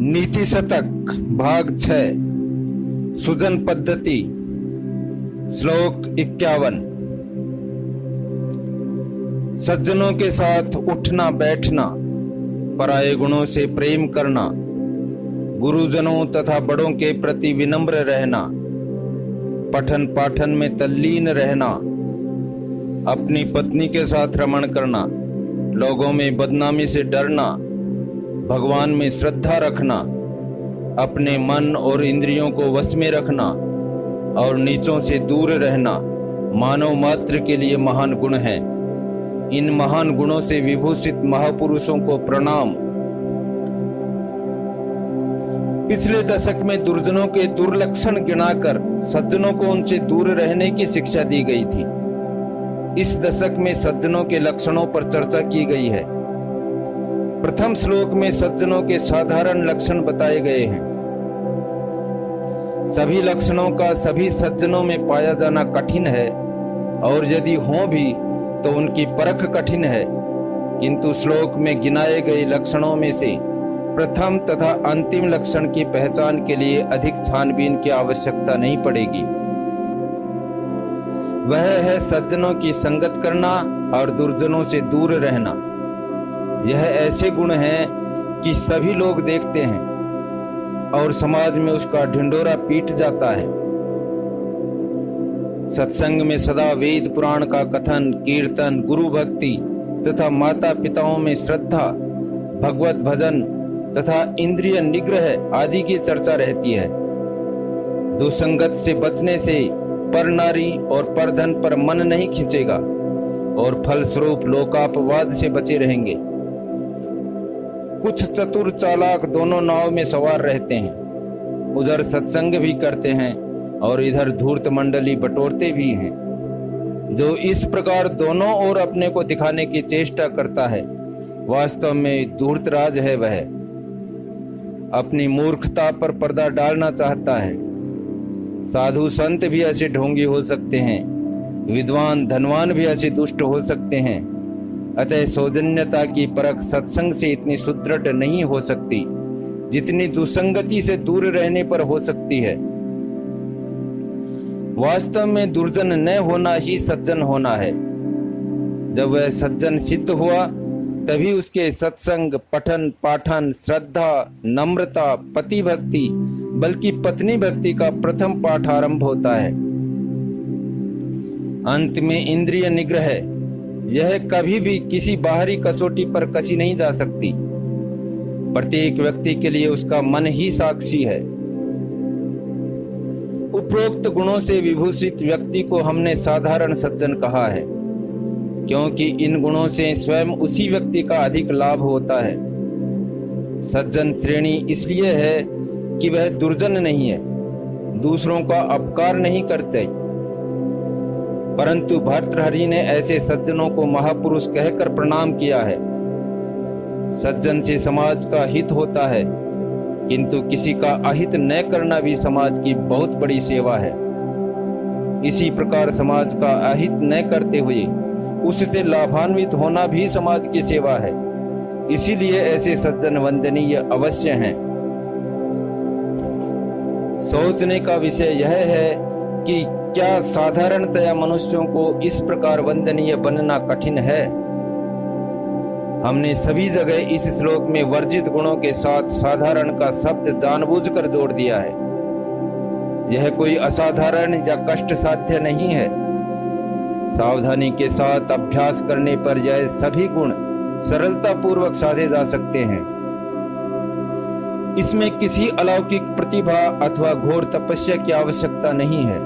नीति शतक भाग 6 सुजन पद्धति श्लोक 51। सज्जनों के साथ उठना बैठना, पराये गुणों से प्रेम करना, गुरुजनों तथा बड़ों के प्रति विनम्र रहना, पठन पाठन में तल्लीन रहना, अपनी पत्नी के साथ रमण करना, लोगों में बदनामी से डरना, भगवान में श्रद्धा रखना, अपने मन और इंद्रियों को वश में रखना और नीचों से दूर रहना मानव मात्र के लिए महान गुण है। इन महान गुणों से विभूषित महापुरुषों को प्रणाम। पिछले दशक में दुर्जनों के दुर्लक्षण गिनाकर सज्जनों को उनसे दूर रहने की शिक्षा दी गई थी। इस दशक में सज्जनों के लक्षणों पर चर्चा की गई है। प्रथम श्लोक में सज्जनों के साधारण लक्षण बताए गए हैं। सभी लक्षणों का सभी सज्जनों में पाया जाना कठिन है और यदि हो भी तो उनकी परख कठिन है, किंतु श्लोक में गिनाए गए लक्षणों में से प्रथम तथा अंतिम लक्षण की पहचान के लिए अधिक छानबीन की आवश्यकता नहीं पड़ेगी। वह है सज्जनों की संगत करना और दुर्जनों से दूर रहना। यह ऐसे गुण हैं कि सभी लोग देखते हैं और समाज में उसका ढिंढोरा पीट जाता है। सत्संग में सदा वेद पुराण का कथन, कीर्तन, गुरु भक्ति तथा माता पिताओं में श्रद्धा, भगवत भजन तथा इंद्रिय निग्रह आदि की चर्चा रहती है। दुसंगत से बचने से पर नारी और परधन पर मन नहीं खिंचेगा और फलस्वरूप लोकापवाद से बचे रहेंगे। कुछ चतुर चालाक दोनों नाव में सवार रहते हैं, उधर सत्संग भी करते हैं और इधर धूर्त मंडली बटोरते भी हैं। जो इस प्रकार दोनों ओर अपने को दिखाने की चेष्टा करता है, वास्तव में धूर्तराज है। वह अपनी मूर्खता पर पर्दा डालना चाहता है। साधु संत भी ऐसे ढोंगी हो सकते हैं, विद्वान धनवान भी ऐसे दुष्ट हो सकते हैं। अतः सौजन्यता की परख सत्संग से इतनी सुदृढ़ नहीं हो सकती जितनी दुसंगति से दूर रहने पर हो सकती है। वास्तव में दुर्जन न होना ही सज्जन होना है। जब वह सज्जन सिद्ध हुआ तभी उसके सत्संग, पठन पाठन, श्रद्धा, नम्रता, पति भक्ति बल्कि पत्नी भक्ति का प्रथम पाठ आरंभ होता है। अंत में इंद्रिय निग्रह, यह कभी भी किसी बाहरी कसौटी पर कसी नहीं जा सकती। प्रत्येक व्यक्ति के लिए उसका मन ही साक्षी है। उपरोक्त गुणों से विभूषित व्यक्ति को हमने साधारण सज्जन कहा है, क्योंकि इन गुणों से स्वयं उसी व्यक्ति का अधिक लाभ होता है। सज्जन श्रेणी इसलिए है कि वह दुर्जन नहीं है, दूसरों का अपकार नहीं करते, परंतु भर्तृहरि ने ऐसे सज्जनों को महापुरुष कहकर प्रणाम किया है। सज्जन से समाज का हित होता है, किंतु किसी का अहित न करना भी समाज की बहुत बड़ी सेवा है। इसी प्रकार समाज का अहित न करते हुए उससे लाभान्वित होना भी समाज की सेवा है। इसीलिए ऐसे सज्जन वंदनीय अवश्य हैं। सोचने का विषय यह है कि क्या साधारणतया मनुष्यों को इस प्रकार वंदनीय बनना कठिन है? हमने सभी जगह इस श्लोक में वर्जित गुणों के साथ साधारण का शब्द जानबूझकर जोड़ दिया है। यह कोई असाधारण या कष्ट साध्य नहीं है। सावधानी के साथ अभ्यास करने पर यह सभी गुण सरलता पूर्वक साधे जा सकते हैं। इसमें किसी अलौकिक प्रतिभा अथवा घोर तपस्या की आवश्यकता नहीं है।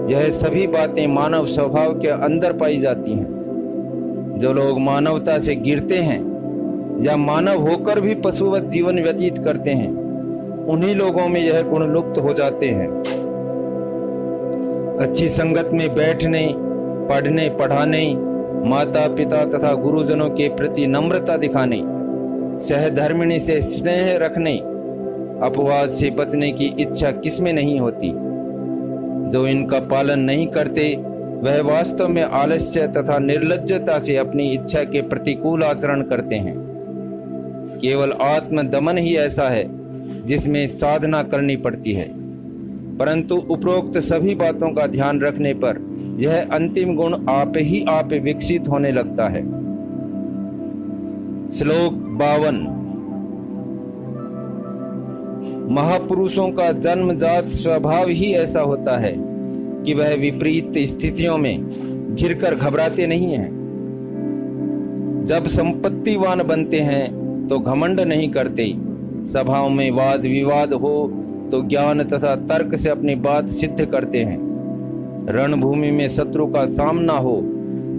यह सभी बातें मानव स्वभाव के अंदर पाई जाती हैं। जो लोग मानवता से गिरते हैं या मानव होकर भी पशुवत जीवन व्यतीत करते हैं, उन्हीं लोगों में यह गुण लुप्त हो जाते हैं। अच्छी संगत में बैठने, पढ़ने, पढ़ाने, माता पिता तथा गुरुजनों के प्रति नम्रता दिखाने, सहधर्मिणी से स्नेह रखने, अपवाद से बचने की इच्छा किसमें नहीं होती। जो इनका पालन नहीं करते वह वास्तव में आलस्य तथा निर्लज्जता से अपनी इच्छा के प्रतिकूल आचरण करते हैं। केवल आत्मदमन ही ऐसा है जिसमें साधना करनी पड़ती है, परंतु उपरोक्त सभी बातों का ध्यान रखने पर यह अंतिम गुण आप ही आप विकसित होने लगता है। श्लोक 52। महापुरुषों का जन्मजात स्वभाव ही ऐसा होता है कि वह विपरीत स्थितियों में घिरकर घबराते नहीं हैं। जब संपत्तिवान बनते हैं तो घमंड नहीं करते। सभाओं में वाद विवाद हो तो ज्ञान तथा तर्क से अपनी बात सिद्ध करते हैं। रणभूमि में शत्रु का सामना हो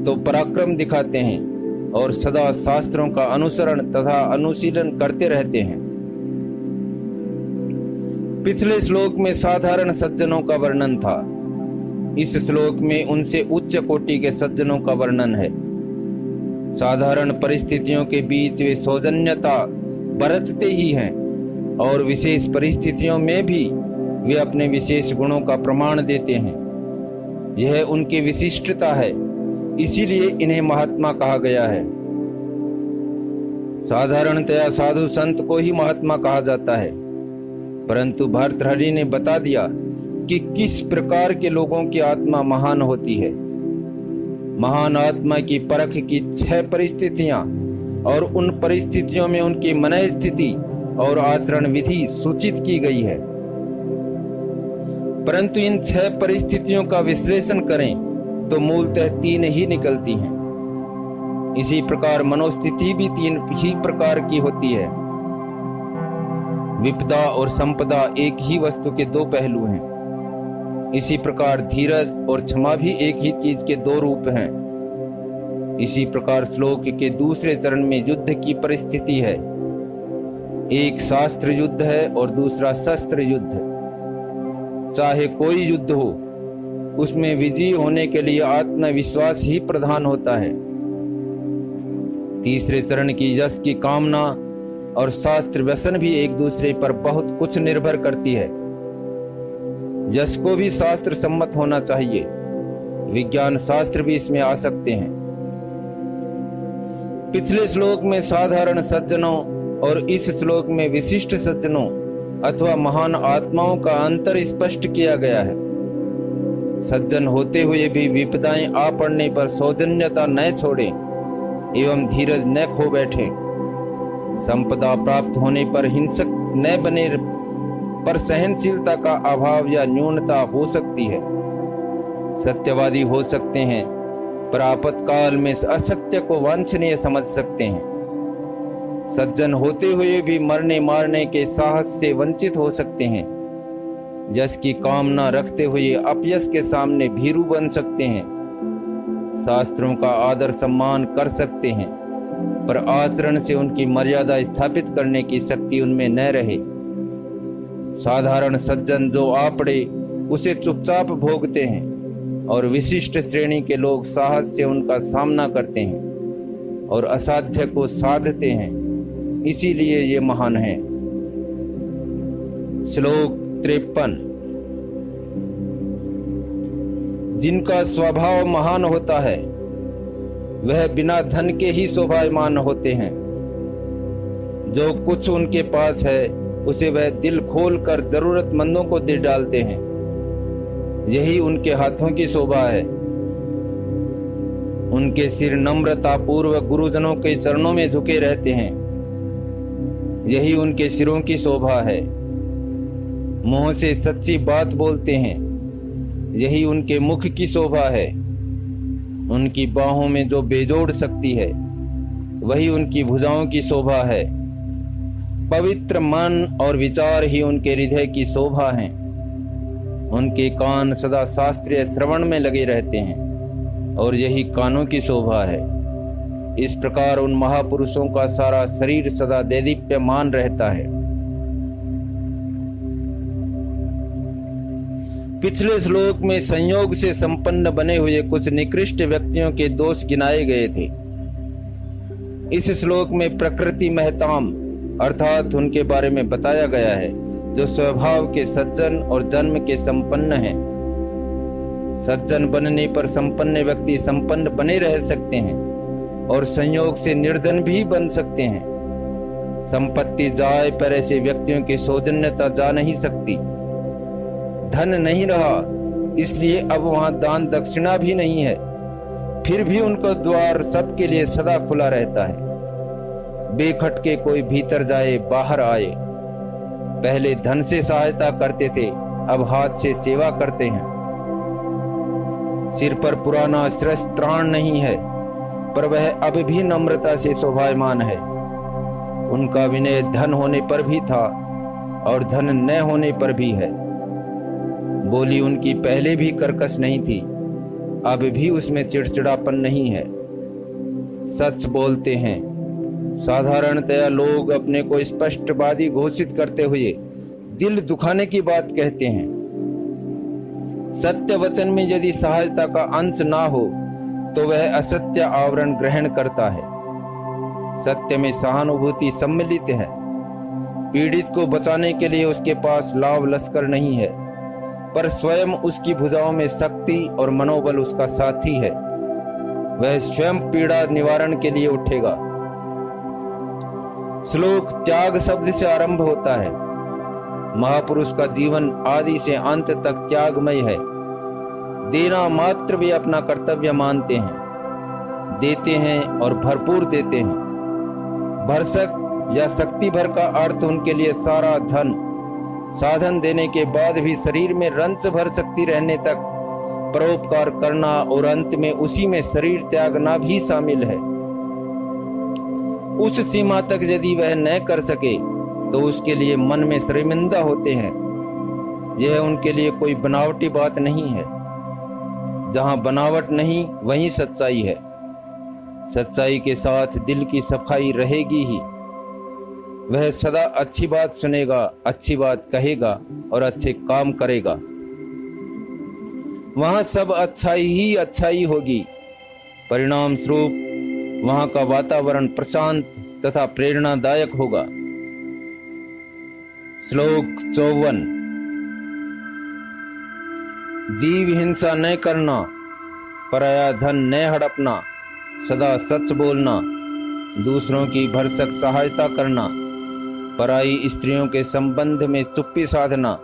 तो पराक्रम दिखाते हैं और सदा शास्त्रों का अनुसरण तथा अनुशीलन करते रहते हैं। पिछले श्लोक में साधारण सज्जनों का वर्णन था। इस श्लोक में उनसे उच्च कोटि के सज्जनों का वर्णन है। साधारण परिस्थितियों के बीच वे सौजन्यता बरतते ही हैं और विशेष परिस्थितियों में भी वे अपने विशेष गुणों का प्रमाण देते हैं। यह उनकी विशिष्टता है, इसीलिए इन्हें महात्मा कहा गया है। साधारणतया साधु संत को ही महात्मा कहा जाता है, परंतु भर्तृहरि ने बता दिया कि किस प्रकार के लोगों की आत्मा महान होती है। महान आत्मा की परख की 6 परिस्थितियां और उन परिस्थितियों में उनकी मनः स्थिति और आचरण विधि सूचित की गई है, परंतु इन 6 परिस्थितियों का विश्लेषण करें तो मूलतः 3 ही निकलती हैं। इसी प्रकार मनोस्थिति भी 3 ही प्रकार की होती है। विपदा और संपदा एक ही वस्तु के 2 पहलू हैं। इसी प्रकार धीरज और क्षमा भी एक ही चीज के 2 रूप हैं। इसी प्रकार श्लोक के दूसरे चरण में युद्ध की परिस्थिति है। एक शास्त्र युद्ध है और दूसरा शस्त्र युद्ध। चाहे कोई युद्ध हो, उसमें विजयी होने के लिए आत्मविश्वास ही प्रधान होता है। तीसरे चरण की यश की कामना और शास्त्र व्यसन भी एक दूसरे पर बहुत कुछ निर्भर करती है। यश को भी शास्त्र सम्मत होना चाहिए। विज्ञान शास्त्र भी इसमें आ सकते हैं। पिछले श्लोक में साधारण सज्जनों और इस श्लोक में विशिष्ट सज्जनों अथवा महान आत्माओं का अंतर स्पष्ट किया गया है। सज्जन होते हुए भी विपदाएं आ पड़ने पर सौजन्यता न छोड़ें एवं धीरज न खो बैठें। संपदा प्राप्त होने पर हिंसक न बने, पर सहनशीलता का अभाव या न्यूनता हो सकती है। सत्यवादी हो सकते हैं, पर आपातकाल में असत्य को वांछनीय समझ सकते हैं। सज्जन होते हुए भी मरने मारने के साहस से वंचित हो सकते हैं। यश की कामना रखते हुए अपयश के सामने भीरू बन सकते हैं। शास्त्रों का आदर सम्मान कर सकते हैं, पर आचरण से उनकी मर्यादा स्थापित करने की शक्ति उनमें न रहे। साधारण सज्जन जो आ पड़े उसे चुपचाप भोगते हैं और विशिष्ट श्रेणी के लोग साहस से उनका सामना करते हैं और असाध्य को साधते हैं, इसीलिए ये महान है। श्लोक 53। जिनका स्वभाव महान होता है वह बिना धन के ही शोभायमान होते हैं। जो कुछ उनके पास है उसे वह दिल खोल कर जरूरतमंदों को दे डालते हैं। यही उनके हाथों की शोभा है। उनके सिर नम्रता पूर्वक गुरुजनों के चरणों में झुके रहते हैं। यही उनके सिरों की शोभा है। मुंह से सच्ची बात बोलते हैं। यही उनके मुख की शोभा है। उनकी बाहों में जो बेजोड़ शक्ति है वही उनकी भुजाओं की शोभा है। पवित्र मन और विचार ही उनके हृदय की शोभा हैं। उनके कान सदा शास्त्रीय श्रवण में लगे रहते हैं और यही कानों की शोभा है। इस प्रकार उन महापुरुषों का सारा शरीर सदा दैदीप्यमान रहता है। पिछले श्लोक में संयोग से संपन्न बने हुए कुछ निकृष्ट व्यक्तियों के दोष गिनाए गए थे। इस श्लोक में प्रकृति महताम अर्थात उनके बारे में बताया गया है जो स्वभाव के सज्जन और जन्म के संपन्न हैं। सज्जन बनने पर संपन्न व्यक्ति संपन्न बने रह सकते हैं और संयोग से निर्धन भी बन सकते हैं। संपत्ति जाए पर ऐसे व्यक्तियों की सौजन्यता जा नहीं सकती। धन नहीं रहा, इसलिए अब वहां दान दक्षिणा भी नहीं है, फिर भी उनका द्वार सबके लिए सदा खुला रहता है। बेखटके कोई भीतर जाए बाहर आए। पहले धन से सहायता करते थे, अब हाथ से सेवा करते हैं। सिर पर पुराना शिरस्त्राण नहीं है, पर वह अब भी नम्रता से शोभायमान है। उनका विनय धन होने पर भी था और धन न होने पर भी है। बोली उनकी पहले भी कर्कश नहीं थी, अब भी उसमें चिड़चिड़ापन नहीं है। सच बोलते हैं। साधारणतया लोग अपने को स्पष्टवादी घोषित करते हुए दिल दुखाने की बात कहते हैं। सत्य वचन में यदि सहायता का अंश ना हो तो वह असत्य आवरण ग्रहण करता है। सत्य में सहानुभूति सम्मिलित है। पीड़ित को बचाने के लिए उसके पास लाव लश्कर नहीं है, पर स्वयं उसकी भुजाओं में शक्ति और मनोबल उसका साथी है। वह स्वयं पीड़ा निवारण के लिए उठेगा। श्लोक त्याग शब्द से आरंभ होता है। महापुरुष का जीवन आदि से अंत तक त्यागमय है। देना मात्र वे अपना कर्तव्य मानते हैं। देते हैं और भरपूर देते हैं। भरसक या शक्ति भर का अर्थ उनके लिए सारा धन साधन देने के बाद भी शरीर में रंच भर शक्ति रहने तक परोपकार करना और अंत में उसी में शरीर त्यागना भी शामिल है। उस सीमा तक यदि वह न कर सके तो उसके लिए मन में शर्मिंदा होते हैं। यह उनके लिए कोई बनावटी बात नहीं है। जहां बनावट नहीं वहीं सच्चाई है। सच्चाई के साथ दिल की सफाई रहेगी ही। वह सदा अच्छी बात सुनेगा, अच्छी बात कहेगा और अच्छे काम करेगा। वहां सब अच्छाई ही अच्छाई होगी। परिणाम स्वरूप वहां का वातावरण प्रशांत तथा प्रेरणादायक होगा। श्लोक 54। जीव हिंसा न करना, पराया धन न हड़पना, सदा सच बोलना, दूसरों की भरसक सहायता करना, पराई स्त्रियों के संबंध में चुप्पी साधना,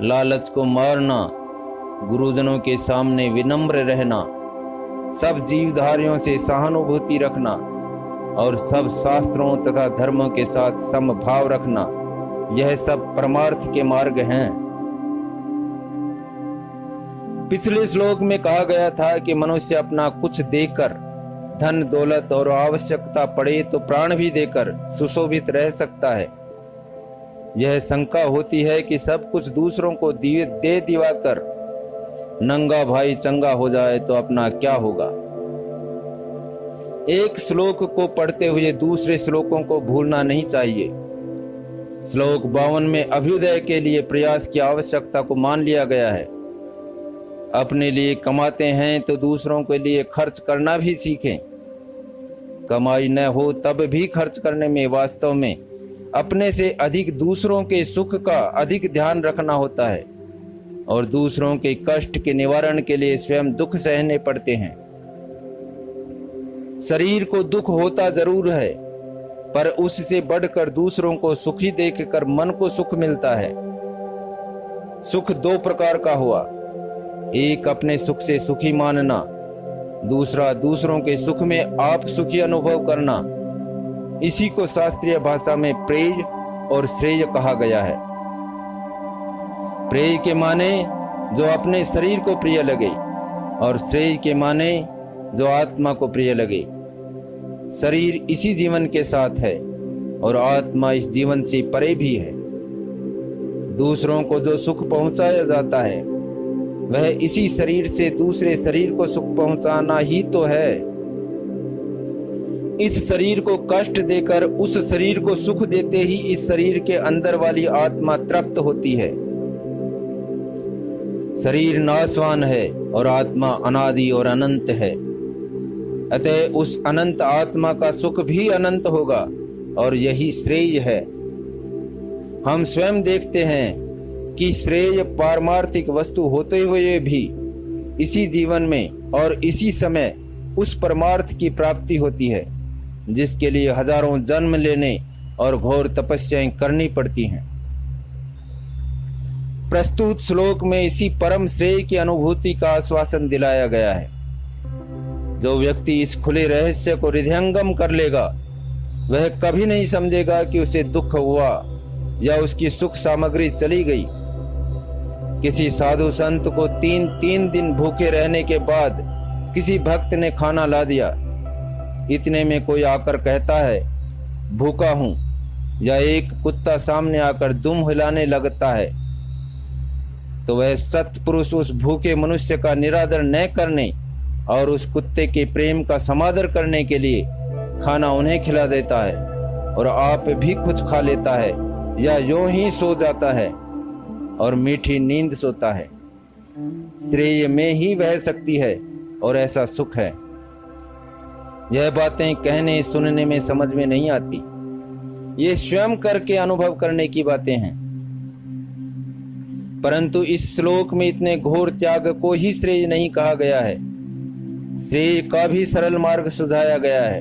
लालच को मारना, गुरुजनों के सामने विनम्र रहना, सब जीवधारियों से सहानुभूति रखना और सब शास्त्रों तथा धर्मों के साथ समभाव रखना, यह सब परमार्थ के मार्ग हैं। पिछले श्लोक में कहा गया था कि मनुष्य अपना कुछ देकर, धन दौलत और आवश्यकता पड़े तो प्राण भी देकर सुशोभित रह सकता है। यह शंका होती है कि सब कुछ दूसरों को दे दिवा कर नंगा भाई चंगा हो जाए तो अपना क्या होगा। एक श्लोक को पढ़ते हुए दूसरे श्लोकों को भूलना नहीं चाहिए। श्लोक 52 में अभ्युदय के लिए प्रयास की आवश्यकता को मान लिया गया है। अपने लिए कमाते हैं तो दूसरों के लिए खर्च करना भी सीखें। कमाई न हो तब भी खर्च करने में वास्तव में अपने से अधिक दूसरों के सुख का अधिक ध्यान रखना होता है और दूसरों के कष्ट के निवारण के लिए स्वयं दुख सहने पड़ते हैं। शरीर को दुख होता जरूर है, पर उससे बढ़कर दूसरों को सुखी देखकर मन को सुख मिलता है। सुख दो प्रकार का हुआ, एक अपने सुख से सुखी मानना, दूसरा दूसरों के सुख में आप सुखी अनुभव करना। इसी को शास्त्रीय भाषा में प्रेय और श्रेय कहा गया है। प्रेय के माने जो अपने शरीर को प्रिय लगे और श्रेय के माने जो आत्मा को प्रिय लगे। शरीर इसी जीवन के साथ है और आत्मा इस जीवन से परे भी है। दूसरों को जो सुख पहुंचाया जाता है वह इसी शरीर से दूसरे शरीर को सुख पहुंचाना ही तो है। इस शरीर को कष्ट देकर उस शरीर को सुख देते ही इस शरीर के अंदर वाली आत्मा तृप्त होती है। शरीर नाशवान है और आत्मा अनादि और अनंत है। अतः उस अनंत आत्मा का सुख भी अनंत होगा और यही श्रेय है। हम स्वयं देखते हैं कि श्रेय पारमार्थिक वस्तु होते हुए भी इसी जीवन में और इसी समय उस परमार्थ की प्राप्ति होती है जिसके लिए हजारों जन्म लेने और घोर तपस्याएं करनी पड़ती हैं। प्रस्तुत श्लोक में इसी परम श्रेय की अनुभूति का आश्वासन दिलाया गया है। जो व्यक्ति इस खुले रहस्य को हृदयंगम कर लेगा वह कभी नहीं समझेगा कि उसे दुख हुआ या उसकी सुख सामग्री चली गई। किसी साधु संत को तीन दिन भूखे रहने के बाद किसी भक्त ने खाना ला दिया। इतने में कोई आकर कहता है भूखा हूं, या एक कुत्ता सामने आकर दुम हिलाने लगता है, तो वह सत्पुरुष उस भूखे मनुष्य का निरादर न करने और उस कुत्ते के प्रेम का समादर करने के लिए खाना उन्हें खिला देता है और आप भी कुछ खा लेता है या यूं ही सो जाता है और मीठी नींद सोता है। श्रेय में ही वह शक्ति है और ऐसा सुख है। यह बातें कहने सुनने में समझ में नहीं आती, ये स्वयं करके अनुभव करने की बातें हैं। परंतु इस श्लोक में इतने घोर त्याग को ही श्रेय नहीं कहा गया है। श्रेय का भी सरल मार्ग सुझाया गया है।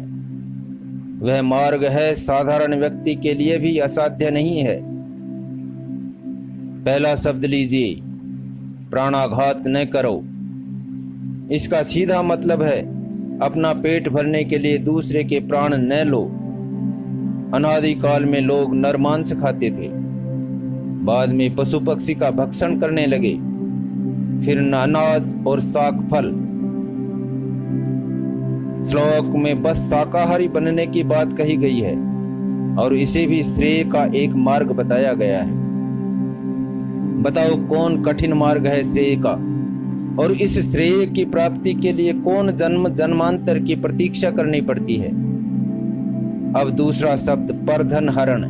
वह मार्ग है साधारण व्यक्ति के लिए भी असाध्य नहीं है। पहला शब्द लीजिए, प्राणाघात न करो। इसका सीधा मतलब है अपना पेट भरने के लिए दूसरे के प्राण न लो। अनादिकाल में लोग नरमांस खाते थे, बाद में पशु पक्षी का भक्षण करने लगे, फिर अनाज और शाक फल। श्लोक में बस शाकाहारी बनने की बात कही गई है और इसे भी श्रेय का एक मार्ग बताया गया है। बताओ कौन कठिन मार्ग है श्रेय का, और इस श्रेय की प्राप्ति के लिए कौन जन्म जन्मांतर की प्रतीक्षा करनी पड़ती है। अब दूसरा शब्द परधन हरण।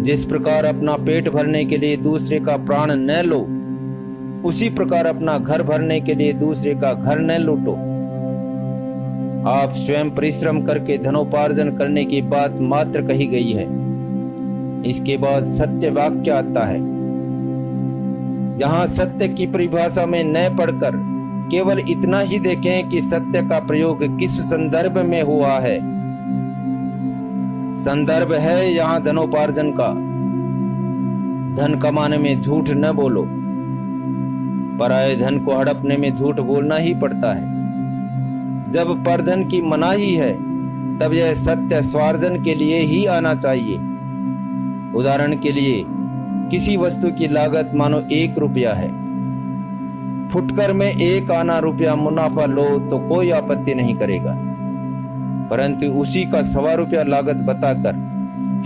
जिस प्रकार अपना पेट भरने के लिए दूसरे का प्राण न लो, उसी प्रकार अपना घर भरने के लिए दूसरे का घर न लूटो। आप स्वयं परिश्रम करके धनोपार्जन करने की बात मात्र कही गई है। इसके बाद सत्य वाक्य आता है। यहाँ सत्य की परिभाषा में न पढ़कर केवल इतना ही देखें कि सत्य का प्रयोग किस संदर्भ में हुआ है। संदर्भ है यहाँ धनोपार्जन का। धन कमाने में झूठ न बोलो। पराये धन को हड़पने में झूठ बोलना ही पड़ता है। जब परधन की मनाही है तब यह सत्य स्वार्जन के लिए ही आना चाहिए। उदाहरण के लिए किसी वस्तु की लागत मानो 1 रुपया है। फुटकर में 1 आना रुपया मुनाफा लो तो कोई आपत्ति नहीं करेगा, परंतु उसी का 1.25 रुपया लागत बताकर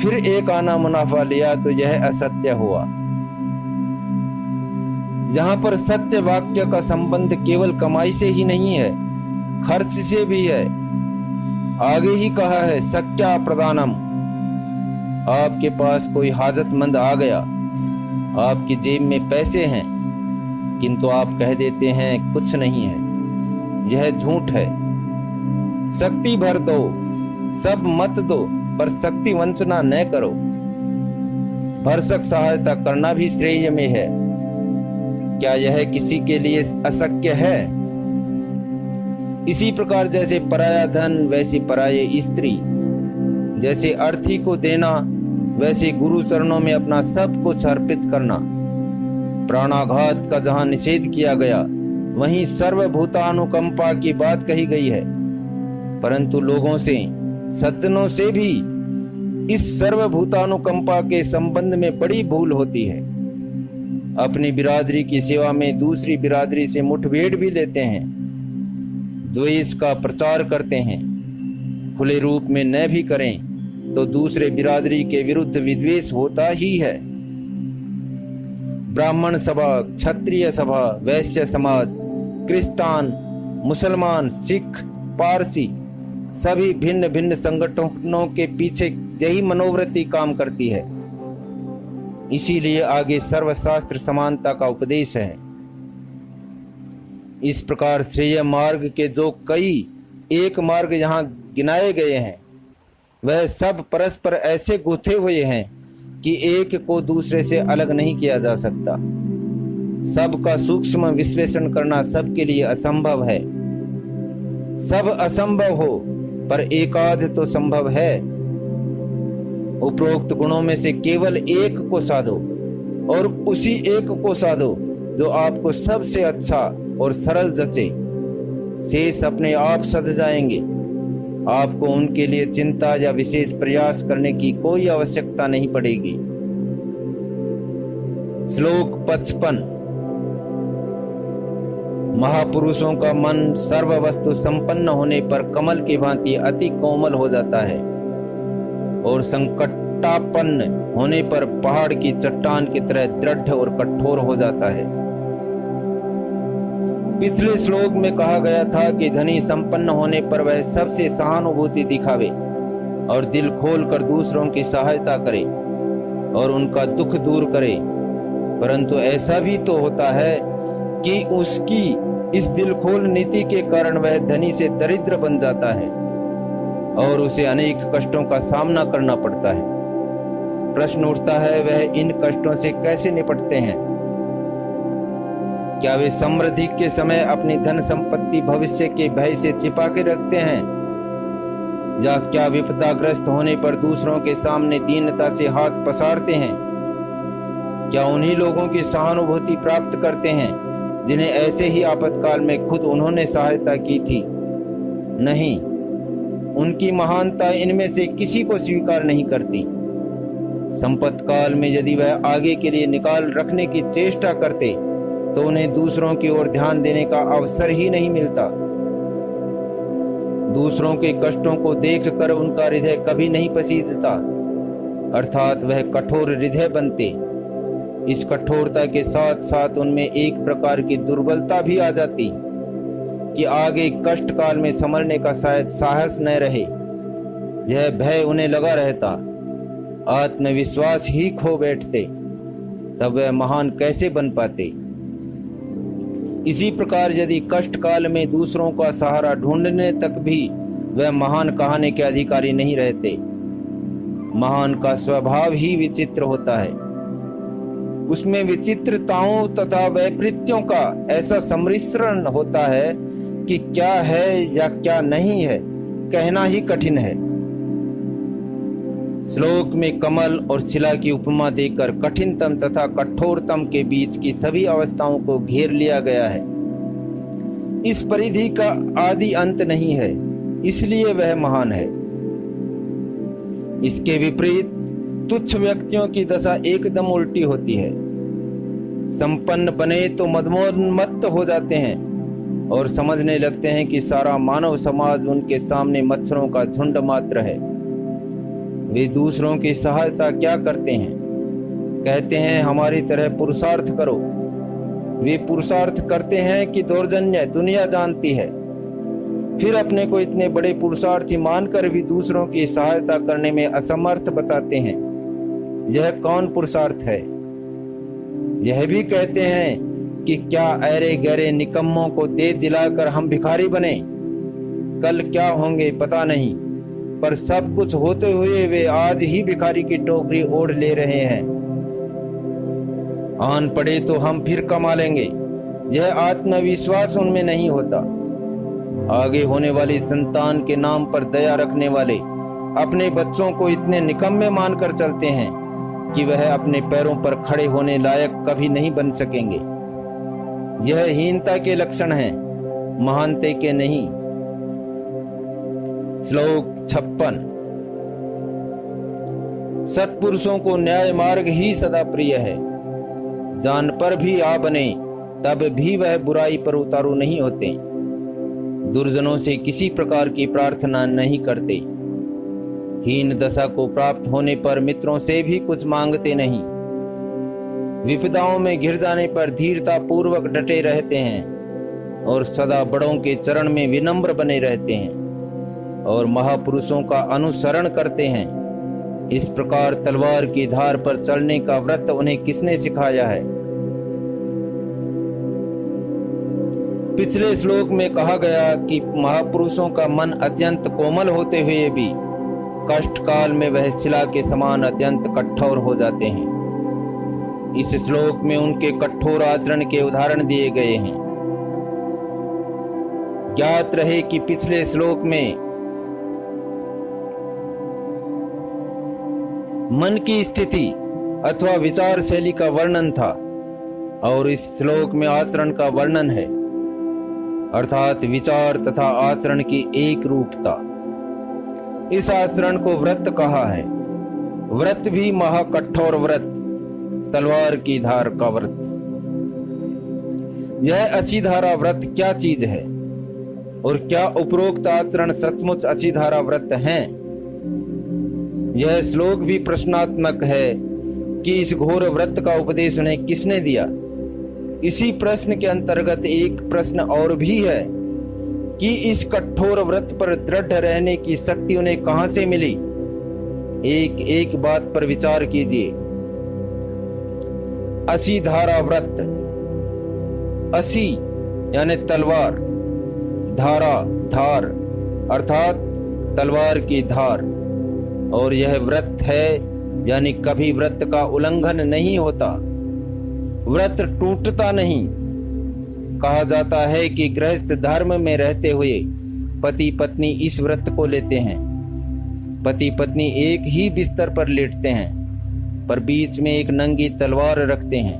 फिर 1 आना मुनाफा लिया तो यह असत्य हुआ। यहाँ पर सत्य वाक्य का संबंध केवल कमाई से ही नहीं है, खर्च से भी है। आगे ही कहा है सत्या प्रदानम। आपके पास कोई हाजतमंद आ गया, आपकी जेब में पैसे हैं, किंतु आप कह देते हैं कुछ नहीं है। यह झूठ है। शक्ति भर दो, सब मत दो, पर शक्ति वंचना न करो। भरसक सहायता करना भी श्रेय में है। क्या यह किसी के लिए अशक्य है? इसी प्रकार जैसे पराया धन वैसी पराये स्त्री, जैसे अर्थी को देना वैसे गुरु चरणों में अपना सब कुछ अर्पित करना। प्राणाघात का जहां निषेध किया गया वहीं सर्वभूतानुकंपा की बात कही गई है, परंतु लोगों से, सज्जनों से भी इस सर्वभूतानुकंपा के संबंध में बड़ी भूल होती है। अपनी बिरादरी की सेवा में दूसरी बिरादरी से मुठभेड़ भी लेते हैं, द्वेष का प्रचार करते हैं। खुले रूप में न भी करें तो दूसरे बिरादरी के विरुद्ध विद्वेष होता ही है। ब्राह्मण सभा, क्षत्रिय सभा, वैश्य समाज, क्रिस्तान, मुसलमान, सिख, पारसी सभी भिन्न भिन्न संगठनों के पीछे यही मनोवृत्ति काम करती है। इसीलिए आगे सर्वशास्त्र समानता का उपदेश है। इस प्रकार श्रेय मार्ग के जो कई एक मार्ग यहाँ गिनाए गए हैं वह सब परस्पर ऐसे गुथे हुए हैं कि एक को दूसरे से अलग नहीं किया जा सकता। सबका सूक्ष्म विश्लेषण करना सबके लिए असंभव है। सब असंभव हो पर एकाध तो संभव है। उपरोक्त गुणों में से केवल एक को साधो और उसी एक को साधो जो आपको सबसे अच्छा और सरल जचे। शेष अपने आप सध जाएंगे। आपको उनके लिए चिंता या विशेष प्रयास करने की कोई आवश्यकता नहीं पड़ेगी। श्लोक 55। महापुरुषों का मन सर्व वस्तु संपन्न होने पर कमल की भांति अति कोमल हो जाता है और संकटापन्न होने पर पहाड़ की चट्टान की तरह दृढ़ और कठोर हो जाता है। पिछले श्लोक में कहा गया था कि धनी संपन्न होने पर वह सबसे सहानुभूति दिखावे और दिल खोलकर दूसरों की सहायता करे और उनका दुख दूर करे, परंतु ऐसा भी तो होता है कि उसकी इस दिल खोल नीति के कारण वह धनी से दरिद्र बन जाता है और उसे अनेक कष्टों का सामना करना पड़ता है। प्रश्न उठता है, वह इन कष्टों से कैसे निपटते हैं? क्या वे समृद्धि के समय अपनी धन संपत्ति भविष्य के भय से छिपा के रखते हैं, या क्या विपदाग्रस्त होने पर दूसरों के सामने दीनता से हाथ पसारते हैं? क्या उन्हीं लोगों की सहानुभूति प्राप्त करते हैं जिन्हें ऐसे ही आपातकाल में खुद उन्होंने सहायता की थी? नहीं, उनकी महानता इनमें से किसी को स्वीकार नहीं करती। संपत्ति काल में यदि वह आगे के लिए निकाल रखने की चेष्टा करते तो उन्हें दूसरों की ओर ध्यान देने का अवसर ही नहीं मिलता। दूसरों के कष्टों को देखकर उनका हृदय कभी नहीं पसीजता, अर्थात वह कठोर हृदय बनते। इस कठोरता के साथ साथ उनमें एक प्रकार की दुर्बलता भी आ जाती कि आगे कष्ट काल में संभलने का शायद साहस न रहे। यह भय उन्हें लगा रहता, आत्मविश्वास ही खो बैठते, तब वह महान कैसे बन पाते? इसी प्रकार यदि कष्ट काल में दूसरों का सहारा ढूंढने तक भी वह महान कहने के अधिकारी नहीं रहते। महान का स्वभाव ही विचित्र होता है। उसमें विचित्रताओं तथा वैपरीत्यों का ऐसा सम्मिश्रण होता है कि क्या है या क्या नहीं है कहना ही कठिन है। श्लोक में कमल और शिला की उपमा देकर कठिनतम तथा कठोरतम के बीच की सभी अवस्थाओं को घेर लिया गया है। इस परिधि का आदि अंत नहीं है, इसलिए वह महान है। इसके विपरीत तुच्छ व्यक्तियों की दशा एकदम उल्टी होती है। संपन्न बने तो मदमोन्मत्त हो जाते हैं और समझने लगते हैं कि सारा मानव समाज उनके सामने मच्छरों का झुंड मात्र है। वे दूसरों की सहायता क्या करते हैं? कहते हैं हमारी तरह पुरुषार्थ करो। वे पुरुषार्थ करते हैं कि दौर्जन्य दुनिया जानती है, फिर अपने को इतने बड़े पुरुषार्थी मानकर भी दूसरों की सहायता करने में असमर्थ बताते हैं। यह कौन पुरुषार्थ है? यह भी कहते हैं कि क्या ऐरे गहरे निकम्मों को दे दिलाकर हम भिखारी बने? कल क्या होंगे पता नहीं, पर सब कुछ होते हुए वे आज ही भिखारी की टोकरी ओढ़ ले रहे हैं। आन पड़े तो हम फिर कमा लेंगे, यह आत्मविश्वास उनमें नहीं होता। आगे होने वाली संतान के नाम पर दया रखने वाले अपने बच्चों को इतने निकम्मे मानकर चलते हैं कि वह अपने पैरों पर खड़े होने लायक कभी नहीं बन सकेंगे। यह हीनता के लक्षण हैं, महानते के नहीं। श्लोक 56। सत्पुरुषों को न्याय मार्ग ही सदा प्रिय है। जान पर भी आ बने तब भी वह बुराई पर उतारू नहीं होते। दुर्जनों से किसी प्रकार की प्रार्थना नहीं करते। हीन दशा को प्राप्त होने पर मित्रों से भी कुछ मांगते नहीं। विपदाओं में घिर जाने पर धीरता पूर्वक डटे रहते हैं और सदा बड़ों के चरण में विनम्र बने रहते हैं और महापुरुषों का अनुसरण करते हैं। इस प्रकार तलवार की धार पर चलने का व्रत उन्हें किसने सिखाया है? पिछले श्लोक में कहा गया कि महापुरुषों का मन अत्यंत कोमल होते हुए भी कष्ट काल में वह शिला के समान अत्यंत कठोर हो जाते हैं। इस श्लोक में उनके कठोर आचरण के उदाहरण दिए गए हैं। ज्ञात रहे कि पिछले श्लोक में मन की स्थिति अथवा विचार शैली का वर्णन था और इस श्लोक में आचरण का वर्णन है, अर्थात विचार तथा आचरण की एक रूपता। इस आचरण को व्रत कहा है। व्रत भी महाकठोर व्रत, तलवार की धार का व्रत। यह असीधारा व्रत क्या चीज है और क्या उपरोक्त आचरण सचमुच असीधारा व्रत हैं? यह श्लोक भी प्रश्नात्मक है कि इस घोर व्रत का उपदेश उन्हें किसने दिया। इसी प्रश्न के अंतर्गत एक प्रश्न और भी है कि इस कठोर व्रत पर दृढ़ रहने की शक्ति उन्हें कहां से मिली। एक एक बात पर विचार कीजिए। असीधारा व्रत, असी यानी तलवार, धारा धार अर्थात तलवार की धार, और यह व्रत है यानी कभी व्रत का उल्लंघन नहीं होता, व्रत टूटता नहीं। कहा जाता है कि गृहस्थ धर्म में रहते हुए पति पत्नी इस व्रत को लेते हैं। पति पत्नी एक ही बिस्तर पर लेटते हैं पर बीच में एक नंगी तलवार रखते हैं।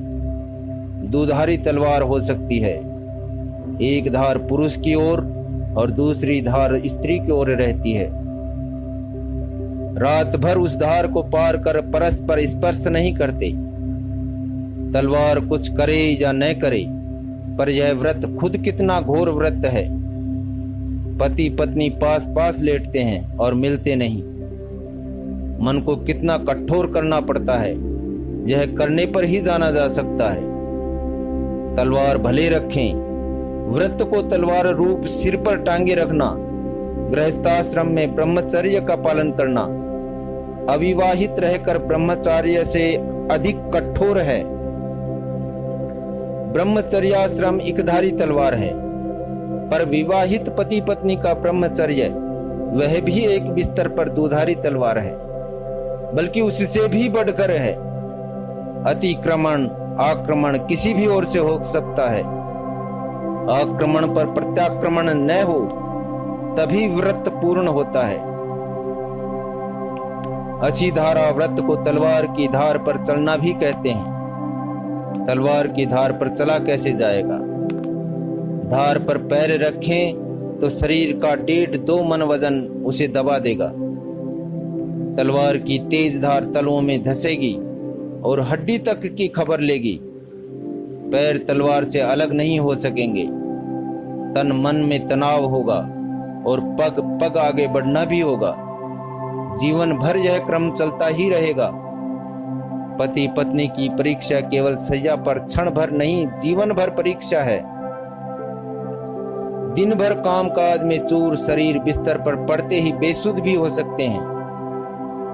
दुधारी तलवार हो सकती है, एक धार पुरुष की ओर और दूसरी धार स्त्री की ओर रहती है। रात भर उस धार को पार कर परस्पर स्पर्श नहीं करते। तलवार कुछ करे या न करे, पर यह व्रत खुद कितना घोर व्रत है। पति पत्नी पास पास लेटते हैं और मिलते नहीं। मन को कितना कठोर करना पड़ता है, यह करने पर ही जाना जा सकता है। तलवार भले रखें, व्रत को तलवार रूप सिर पर टांगे रखना, गृहस्थाश्रम में ब्रह्मचर्य का पालन करना, अविवाहित रहकर ब्रह्मचर्य से अधिक कठोर है। ब्रह्मचर्याश्रम एकधारी तलवार है, पर विवाहित पति पत्नी का ब्रह्मचर्य वह भी एक बिस्तर पर दुधारी तलवार है, बल्कि उससे भी बढ़कर है। अतिक्रमण आक्रमण किसी भी ओर से हो सकता है। आक्रमण पर प्रत्याक्रमण न हो तभी व्रत पूर्ण होता है। असीधारा व्रत को तलवार की धार पर चलना भी कहते हैं। तलवार की धार पर चला कैसे जाएगा? धार पर पैर रखें तो शरीर का 1.5-2 मन वजन उसे दबा देगा। तलवार की तेज धार तलवों में धसेगी और हड्डी तक की खबर लेगी। पैर तलवार से अलग नहीं हो सकेंगे। तन मन में तनाव होगा और पग पग आगे बढ़ना भी होगा। जीवन भर यह क्रम चलता ही रहेगा। पति पत्नी की परीक्षा केवल सैया पर क्षण भर नहीं, जीवन भर परीक्षा है। दिन भर काम काज में चूर शरीर बिस्तर पर पड़ते ही बेसुध भी हो सकते हैं,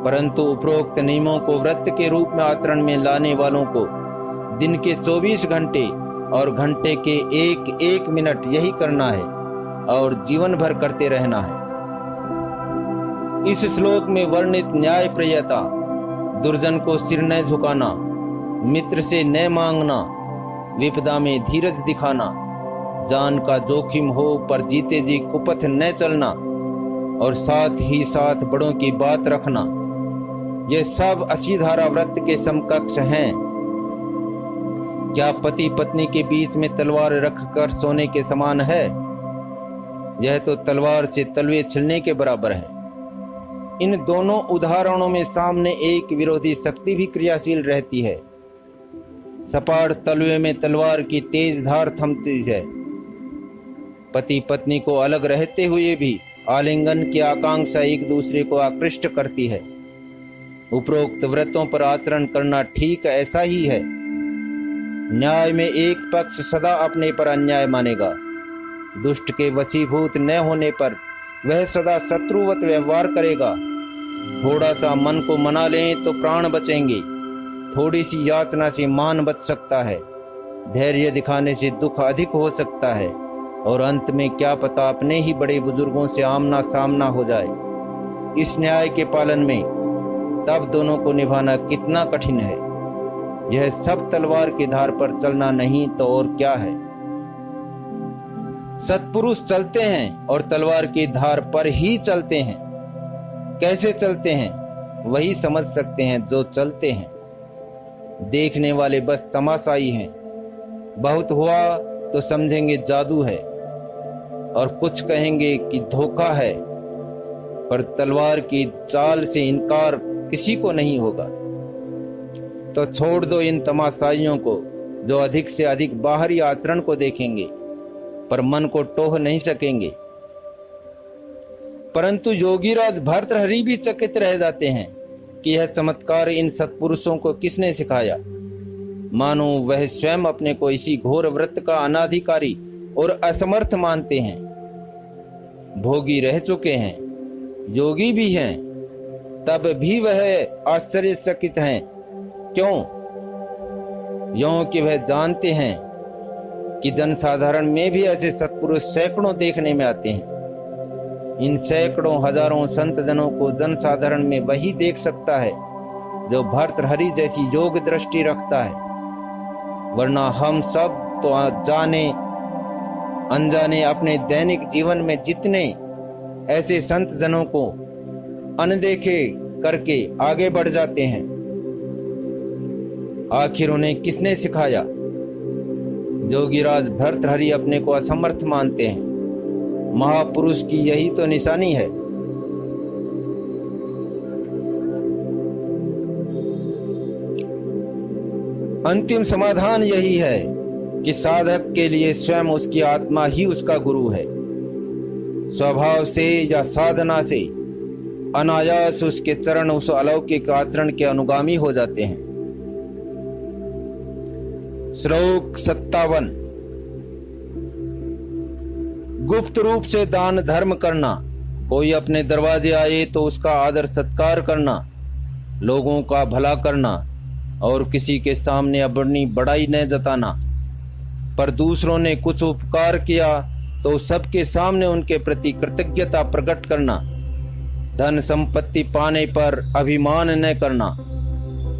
परंतु उपरोक्त नियमों को व्रत के रूप में आचरण में लाने वालों को दिन के 24 घंटे और घंटे के एक एक मिनट यही करना है और जीवन भर करते रहना है। इस श्लोक में वर्णित न्याय प्रियता, दुर्जन को सिर न झुकाना, मित्र से न मांगना, विपदा में धीरज दिखाना, जान का जोखिम हो पर जीते जी कुपथ न चलना और साथ ही साथ बड़ों की बात रखना, ये सब असीधारा व्रत के समकक्ष हैं। क्या पति पत्नी के बीच में तलवार रखकर सोने के समान है? यह तो तलवार से तलवे छिलने के बराबर है। इन दोनों उदाहरणों में सामने एक विरोधी शक्ति भी क्रियाशील रहती है। सपाट तलवे में तलवार की तेज धार थमती है। पति पत्नी को अलग रहते हुए भी आलिंगन की आकांक्षा एक दूसरे को आकृष्ट करती है। उपरोक्त व्रतों पर आचरण करना ठीक ऐसा ही है। न्याय में एक पक्ष सदा अपने पर अन्याय मानेगा। दुष्ट के वशीभूत न होने पर वह सदा शत्रुवत व्यवहार करेगा। थोड़ा सा मन को मना लें तो प्राण बचेंगे। थोड़ी सी याचना से मान बच सकता है। धैर्य दिखाने से दुख अधिक हो सकता है और अंत में क्या पता अपने ही बड़े बुजुर्गों से आमना सामना हो जाए। इस न्याय के पालन में तब दोनों को निभाना कितना कठिन है। यह सब तलवार की धार पर चलना नहीं तो और क्या है। सत्पुरुष चलते हैं और तलवार की धार पर ही चलते हैं। कैसे चलते हैं? वही समझ सकते हैं जो चलते हैं, देखने वाले बस तमाशाई हैं। बहुत हुआ तो समझेंगे जादू है और कुछ कहेंगे कि धोखा है, पर तलवार की चाल से इनकार किसी को नहीं होगा। तो छोड़ दो इन तमाशाइयों को जो अधिक से अधिक बाहरी आचरण को देखेंगे पर मन को टोह नहीं सकेंगे। परंतु योगीराज भर्तृहरि भी चकित रह जाते हैं कि यह चमत्कार इन सत्पुरुषों को किसने सिखाया। मानो वह स्वयं अपने को इसी घोर व्रत का अनाधिकारी और असमर्थ मानते हैं। भोगी रह चुके हैं, योगी भी हैं, तब भी वह आश्चर्यचकित हैं। क्यों? यों कि वह जानते हैं कि जनसाधारण में भी ऐसे सत्पुरुष सैकड़ों देखने में आते हैं। इन सैकड़ों हजारों संत जनों को जनसाधारण में वही देख सकता है जो भर्तृहरि जैसी योग दृष्टि रखता है, वरना हम सब तो जाने अनजाने अपने दैनिक जीवन में जितने ऐसे संत जनों को अनदेखे करके आगे बढ़ जाते हैं। आखिर उन्हें किसने सिखाया? योगीराज भर्तृहरि अपने को असमर्थ मानते हैं। महापुरुष की यही तो निशानी है। अंतिम समाधान यही है कि साधक के लिए स्वयं उसकी आत्मा ही उसका गुरु है। स्वभाव से या साधना से अनायास उसके चरण उस अलौकिक आचरण के अनुगामी हो जाते हैं। श्लोक 57। गुप्त रूप से दान धर्म करना, कोई अपने दरवाजे आए तो उसका आदर सत्कार करना, लोगों का भला करना और किसी के सामने अपनी बड़ाई न जताना, पर दूसरों ने कुछ उपकार किया तो सबके सामने उनके प्रति कृतज्ञता प्रकट करना, धन संपत्ति पाने पर अभिमान न करना,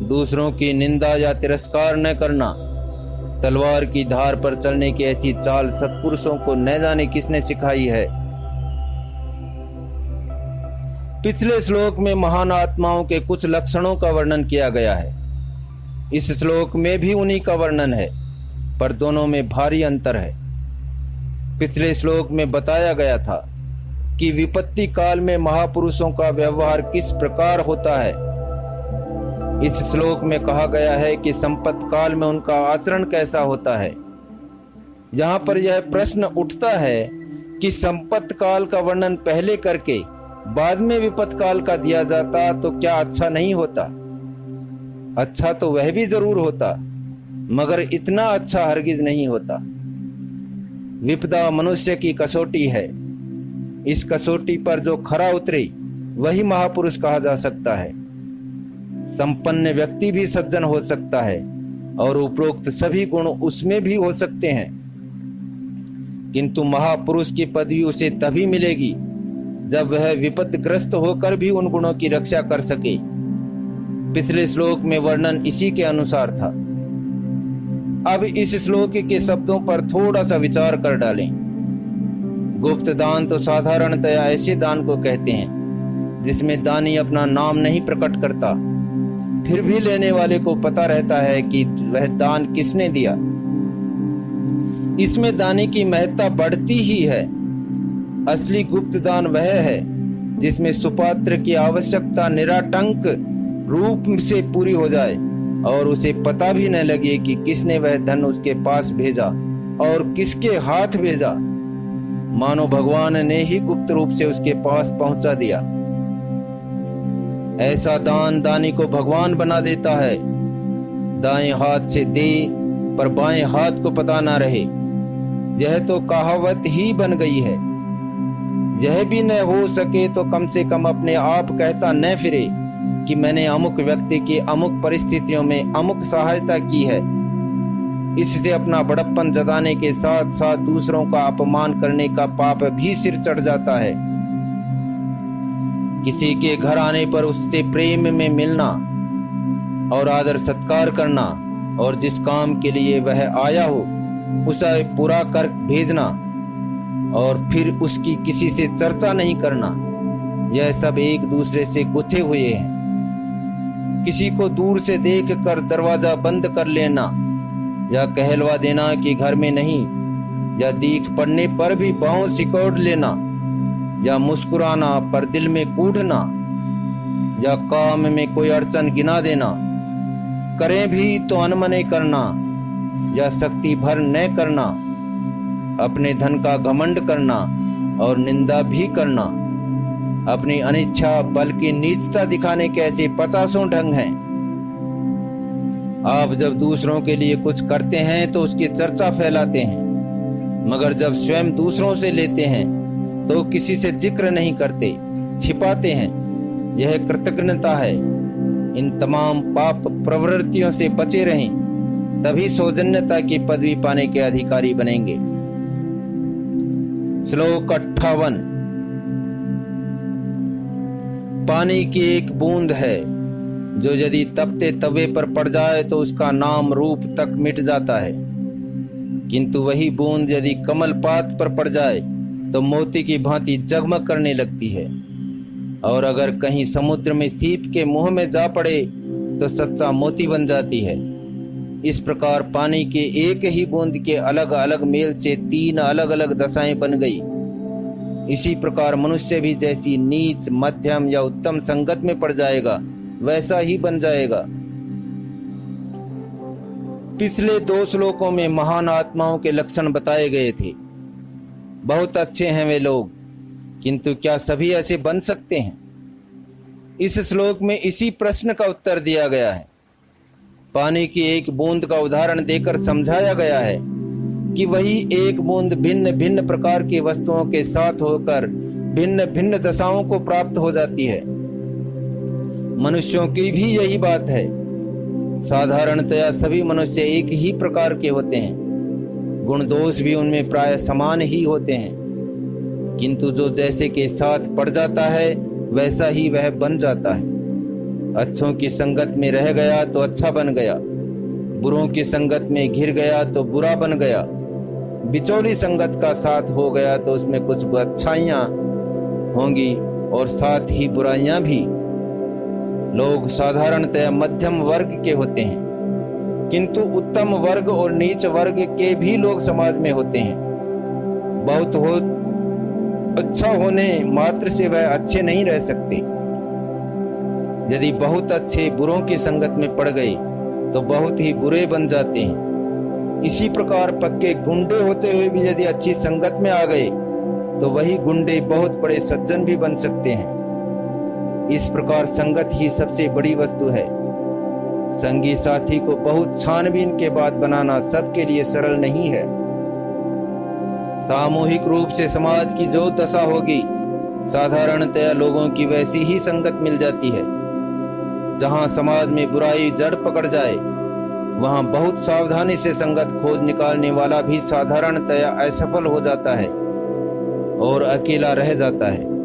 दूसरों की निंदा या तिरस्कार न करना, तलवार की धार पर चलने की ऐसी चाल सत्पुरुषों को न जाने किसने सिखाई है। पिछले श्लोक में महान आत्माओं के कुछ लक्षणों का वर्णन किया गया है। इस श्लोक में भी उन्हीं का वर्णन है, पर दोनों में भारी अंतर है। पिछले श्लोक में बताया गया था कि विपत्ति काल में महापुरुषों का व्यवहार किस प्रकार होता है। इस श्लोक में कहा गया है कि संपत्ति काल में उनका आचरण कैसा होता है। यहाँ पर यह प्रश्न उठता है कि संपत्ति काल का वर्णन पहले करके बाद में विपत्ति काल का दिया जाता तो क्या अच्छा नहीं होता? अच्छा तो वह भी जरूर होता, मगर इतना अच्छा हरगिज नहीं होता। विपदा मनुष्य की कसौटी है। इस कसौटी पर जो खरा उतरे वही महापुरुष कहा जा सकता है। संपन्न व्यक्ति भी सज्जन हो सकता है और उपरोक्त सभी गुण उसमें भी हो सकते हैं, किंतु महापुरुष की पदवी उसे तभी मिलेगी जब वह विपत्तिग्रस्त होकर भी उन गुणों की रक्षा कर सके। पिछले श्लोक में वर्णन इसी के अनुसार था। अब इस श्लोक के शब्दों पर थोड़ा सा विचार कर डालें। गुप्त दान तो साधारणतया ऐसे दान को कहते हैं जिसमें दानी अपना नाम नहीं प्रकट करता, फिर भी लेने वाले को पता रहता है कि वह दान किसने दिया। इसमें दानी की महत्ता बढ़ती ही है। असली गुप्त दान वह है जिसमें सुपात्र की आवश्यकता निराटंक रूप से पूरी हो जाए और उसे पता भी न लगे कि किसने वह धन उसके पास भेजा और किसके हाथ भेजा। मानो भगवान ने ही गुप्त रूप से उसके पास पहुंचा दिया। ऐसा दान दानी को भगवान बना देता है। दाएं हाथ से दे पर बाएं हाथ को पता ना रहे, यह तो कहावत ही बन गई है। यह भी न हो सके तो कम से कम अपने आप कहता न फिरे कि मैंने अमुक व्यक्ति की अमुक परिस्थितियों में अमुक सहायता की है। इससे अपना बड़प्पन जताने के साथ साथ दूसरों का अपमान करने का पाप भी सिर चढ़ जाता है। किसी के घर आने पर उससे प्रेम में मिलना और आदर सत्कार करना और जिस काम के लिए वह आया हो उसे पूरा कर भेजना और फिर उसकी किसी से चर्चा नहीं करना, यह सब एक दूसरे से गुथे हुए हैं। किसी को दूर से देख कर दरवाजा बंद कर लेना, या कहलवा देना कि घर में नहीं, या दीख पड़ने पर भी बाहों सिकोड़ लेना, या मुस्कुराना पर दिल में कूटना, या काम में कोई अड़चन गिना देना, करें भी तो अनमने करना, या शक्ति भर न करना, अपने धन का घमंड करना और निंदा भी करना, अपनी अनिच्छा बल्कि नीचता दिखाने के ऐसे 50 ढंग हैं। आप जब दूसरों के लिए कुछ करते हैं तो उसकी चर्चा फैलाते हैं, मगर जब स्वयं दूसरों से लेते हैं तो किसी से जिक्र नहीं करते, छिपाते हैं। यह कृतज्ञता है। इन तमाम पाप प्रवृत्तियों से बचे रहें, तभी सौजन्यता की पदवी पाने के अधिकारी बनेंगे। श्लोक 58। पानी की एक बूंद है जो यदि तपते तवे पर पड़ जाए तो उसका नाम रूप तक मिट जाता है, किंतु वही बूंद यदि कमल पात पर पड़ जाए तो मोती की भांति जगमग करने लगती है, और अगर कहीं समुद्र में सीप के मुंह में जा पड़े तो सच्चा मोती बन जाती है। इस प्रकार पानी के एक ही बूंद के अलग अलग मेल से 3 अलग अलग दशाएं बन गई। इसी प्रकार मनुष्य भी जैसी नीच, मध्यम या उत्तम संगत में पड़ जाएगा वैसा ही बन जाएगा। पिछले 2 श्लोकों में महान आत्माओं के लक्षण बताए गए थे। बहुत अच्छे हैं वे लोग, किंतु क्या सभी ऐसे बन सकते हैं? इस श्लोक में इसी प्रश्न का उत्तर दिया गया है। पानी की एक बूंद का उदाहरण देकर समझाया गया है कि वही एक बूंद भिन्न भिन्न प्रकार की वस्तुओं के साथ होकर भिन्न भिन्न दशाओं को प्राप्त हो जाती है। मनुष्यों की भी यही बात है। साधारणतया सभी मनुष्य एक ही प्रकार के होते हैं, गुण दोष भी उनमें प्राय समान ही होते हैं, किंतु जो जैसे के साथ पड़ जाता है वैसा ही वह बन जाता है। अच्छों की संगत में रह गया तो अच्छा बन गया, बुरों की संगत में घिर गया तो बुरा बन गया, बिचौली संगत का साथ हो गया तो उसमें कुछ अच्छाइयाँ होंगी और साथ ही बुराइयां भी। लोग साधारणतया मध्यम वर्ग के होते हैं, किंतु उत्तम वर्ग और नीच वर्ग के भी लोग समाज में होते हैं। बहुत हो अच्छा होने मात्र से वह अच्छे नहीं रह सकते। यदि बहुत अच्छे बुरों की संगत में पड़ गए तो बहुत ही बुरे बन जाते हैं। इसी प्रकार पक्के गुंडे होते हुए भी यदि अच्छी संगत में आ गए तो वही गुंडे बहुत बड़े सज्जन भी बन सकते हैं। इस प्रकार संगत ही सबसे बड़ी वस्तु है। संगी साथी को बहुत छानबीन के बाद बनाना सबके लिए सरल नहीं है। सामूहिक रूप से समाज की जो दशा होगी, साधारणतया लोगों की वैसी ही संगत मिल जाती है। जहां समाज में बुराई जड़ पकड़ जाए वहां बहुत सावधानी से संगत खोज निकालने वाला भी साधारणतया असफल हो जाता है और अकेला रह जाता है।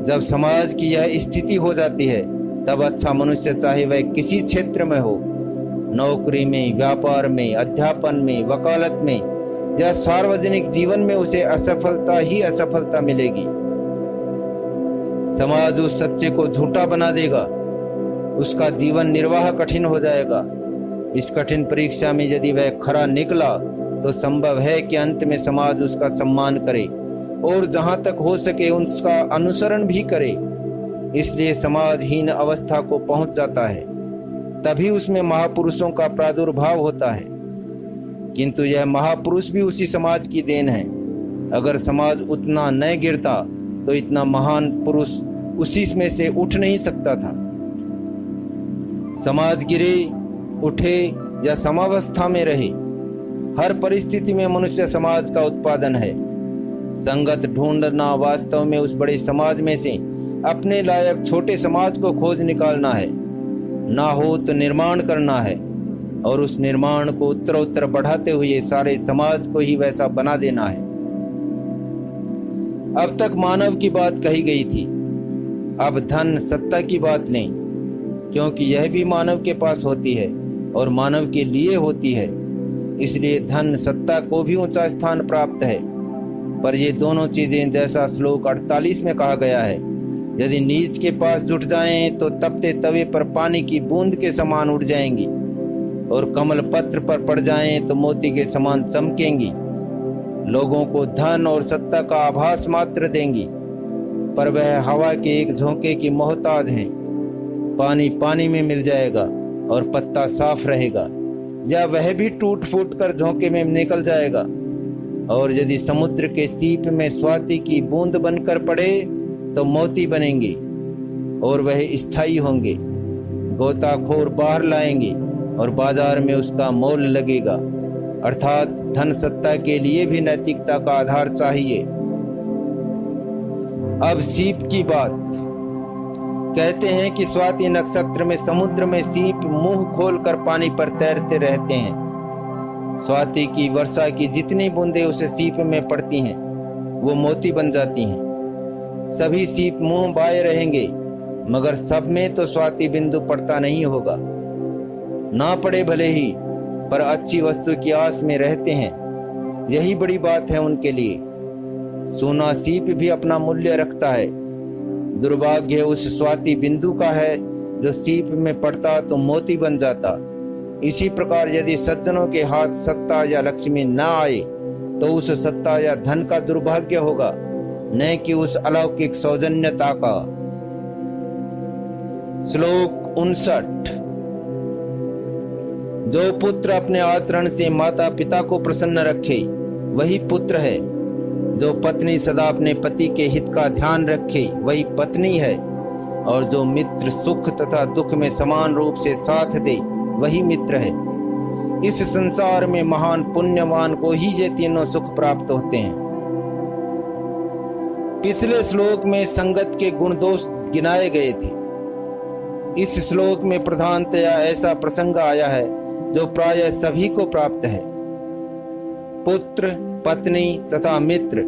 जब समाज की यह स्थिति हो जाती है तब अच्छा मनुष्य चाहे वह किसी क्षेत्र में हो, नौकरी में, व्यापार में, अध्यापन में, वकालत में या सार्वजनिक जीवन में, उसे असफलता ही असफलता मिलेगी। समाज उस सच्चे को झूठा बना देगा, उसका जीवन निर्वाह कठिन हो जाएगा। इस कठिन परीक्षा में यदि वह खरा निकला तो संभव है कि अंत में समाज उसका सम्मान करे और जहां तक हो सके उसका अनुसरण भी करे। इसलिए समाजहीन अवस्था को पहुंच जाता है, तभी उसमें महापुरुषों का प्रादुर्भाव होता है। किंतु यह महापुरुष भी उसी समाज की देन है। अगर समाज उतना न गिरता तो इतना महान पुरुष उसी में से उठ नहीं सकता था। समाज गिरे, उठे या समावस्था में रहे, हर परिस्थिति में मनुष्य समाज का उत्पादन है। संगत ढूंढना वास्तव में उस बड़े समाज में से अपने लायक छोटे समाज को खोज निकालना है। ना हो तो निर्माण करना है और उस निर्माण को उत्तरोत्तर बढ़ाते हुए सारे समाज को ही वैसा बना देना है। अब तक मानव की बात कही गई थी, अब धन सत्ता की बात लें, क्योंकि यह भी मानव के पास होती है और मानव के लिए होती है। इसलिए धन सत्ता को भी ऊंचा स्थान प्राप्त है। पर ये दोनों चीजें, जैसा श्लोक 48 में कहा गया है, यदि नीच के पास जुट जाएं तो तपते तवे पर पानी की बूंद के समान उड़ जाएंगी, और कमल पत्र पर पड़ जाएं तो मोती के समान चमकेंगी। लोगों को धन और सत्ता का आभास मात्र देंगी, पर वह हवा के एक झोंके की मोहताज हैं। पानी पानी में मिल जाएगा और पत्ता साफ रहेगा, या वह भी टूट फूट कर झोंके में निकल जाएगा। और यदि समुद्र के सीप में स्वाति की बूंद बनकर पड़े तो मोती बनेंगे और वह स्थायी होंगे। गोताखोर बाहर लाएंगे और बाजार में उसका मोल लगेगा। अर्थात धन सत्ता के लिए भी नैतिकता का आधार चाहिए। अब सीप की बात। कहते हैं कि स्वाति नक्षत्र में समुद्र में सीप मुंह खोलकर पानी पर तैरते रहते हैं। स्वाति की वर्षा की जितनी बूंदें उस सीप में पड़ती हैं वो मोती बन जाती हैं। सभी सीप मुंह बाए रहेंगे, मगर सब में तो स्वाति बिंदु पड़ता नहीं होगा। ना पड़े भले ही, पर अच्छी वस्तु की आस में रहते हैं, यही बड़ी बात है उनके लिए। सोना सीप भी अपना मूल्य रखता है। दुर्भाग्य उस स्वाति बिंदु का है जो सीप में पड़ता तो मोती बन जाता। इसी प्रकार यदि सज्जनों के हाथ सत्ता या लक्ष्मी न आए तो उस सत्ता या धन का दुर्भाग्य होगा, न कि उस अलौकिक सौजन्यता का। श्लोक 59। जो पुत्र अपने आचरण से माता पिता को प्रसन्न रखे वही पुत्र है। जो पत्नी सदा अपने पति के हित का ध्यान रखे वही पत्नी है। और जो मित्र सुख तथा दुख में समान रूप से साथ दे वही मित्र है। इस संसार में महान पुण्यवान को ही ये तीनों सुख प्राप्त होते हैं। पिछले श्लोक में संगत के गुण दोष गिनाए गए थे। इस श्लोक में प्रधानतया ऐसा प्रसंग आया है जो प्रायः सभी को प्राप्त है। पुत्र, पत्नी तथा मित्र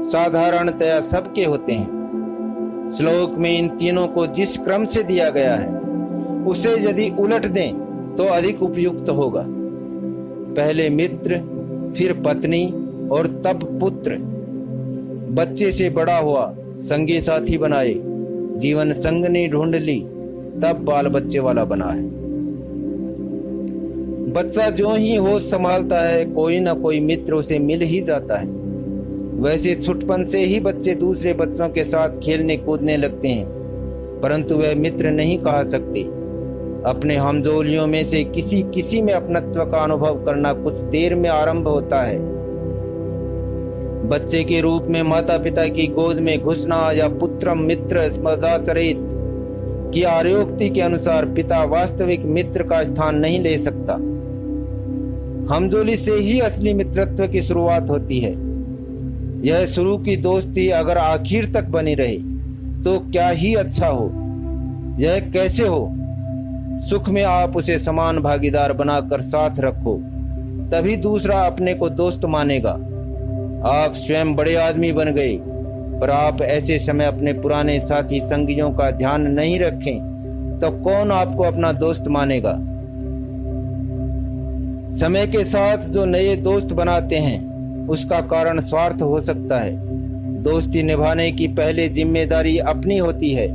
साधारणतया सबके होते हैं। श्लोक में इन तीनों को जिस क्रम से दिया गया है उसे यदि उलट दें तो अधिक उपयुक्त होगा। पहले मित्र, फिर पत्नी और तब पुत्र। बच्चे से बड़ा हुआ, संगी साथी बनाए, जीवन संगनी ढूंढ ली, तब बाल बच्चे वाला बना है। बच्चा जो ही होश संभालता है कोई ना कोई मित्र उसे मिल ही जाता है। वैसे छुटपन से ही बच्चे दूसरे बच्चों के साथ खेलने कूदने लगते हैं, परंतु वह मित्र नहीं कहा सकते। अपने हमजोलियों में से किसी में अपनत्व का अनुभव करना कुछ देर में आरंभ होता है। बच्चे के रूप में माता पिता की गोद में घुसना या पुत्रम मित्र स्मदाचरित की आर्योक्ति के अनुसार पिता वास्तविक मित्र का स्थान नहीं ले सकता। हमजोली से ही असली मित्रत्व की शुरुआत होती है। यह शुरू की दोस्ती अगर आखिर तक बनी रहे तो क्या ही अच्छा हो। यह कैसे हो? सुख में आप उसे समान भागीदार बनाकर साथ रखो, तभी दूसरा अपने को दोस्त मानेगा। आप स्वयं बड़े आदमी बन गए, पर आप ऐसे समय अपने पुराने साथी संगियों का ध्यान नहीं रखें तो कौन आपको अपना दोस्त मानेगा। समय के साथ जो नए दोस्त बनाते हैं उसका कारण स्वार्थ हो सकता है। दोस्ती निभाने की पहले जिम्मेदारी अपनी होती है।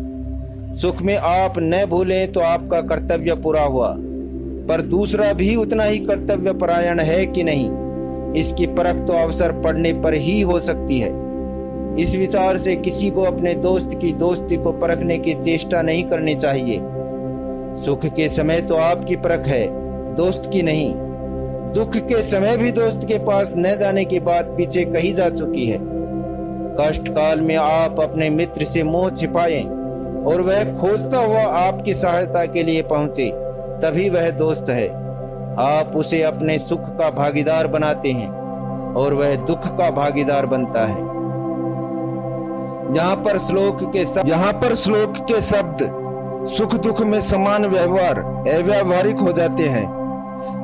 सुख में आप न भूलें तो आपका कर्तव्य पूरा हुआ, पर दूसरा भी उतना ही कर्तव्य परायण है कि नहीं, इसकी परख तो अवसर पड़ने पर ही हो सकती है। इस विचार से किसी को अपने दोस्त की दोस्ती को परखने की चेष्टा नहीं करनी चाहिए। सुख के समय तो आपकी परख है, दोस्त की नहीं। दुख के समय भी दोस्त के पास न जाने की बात पीछे कही जा चुकी है। कष्ट काल में आप अपने मित्र से मोह छिपाएं और वह खोजता हुआ आपकी सहायता के लिए पहुंचे, तभी वह दोस्त है। आप उसे अपने सुख का भागीदार बनाते हैं और वह दुख का भागीदार बनता है। यहाँ पर श्लोक के शब्द सुख दुख में समान व्यवहार अव्यावहारिक हो जाते हैं।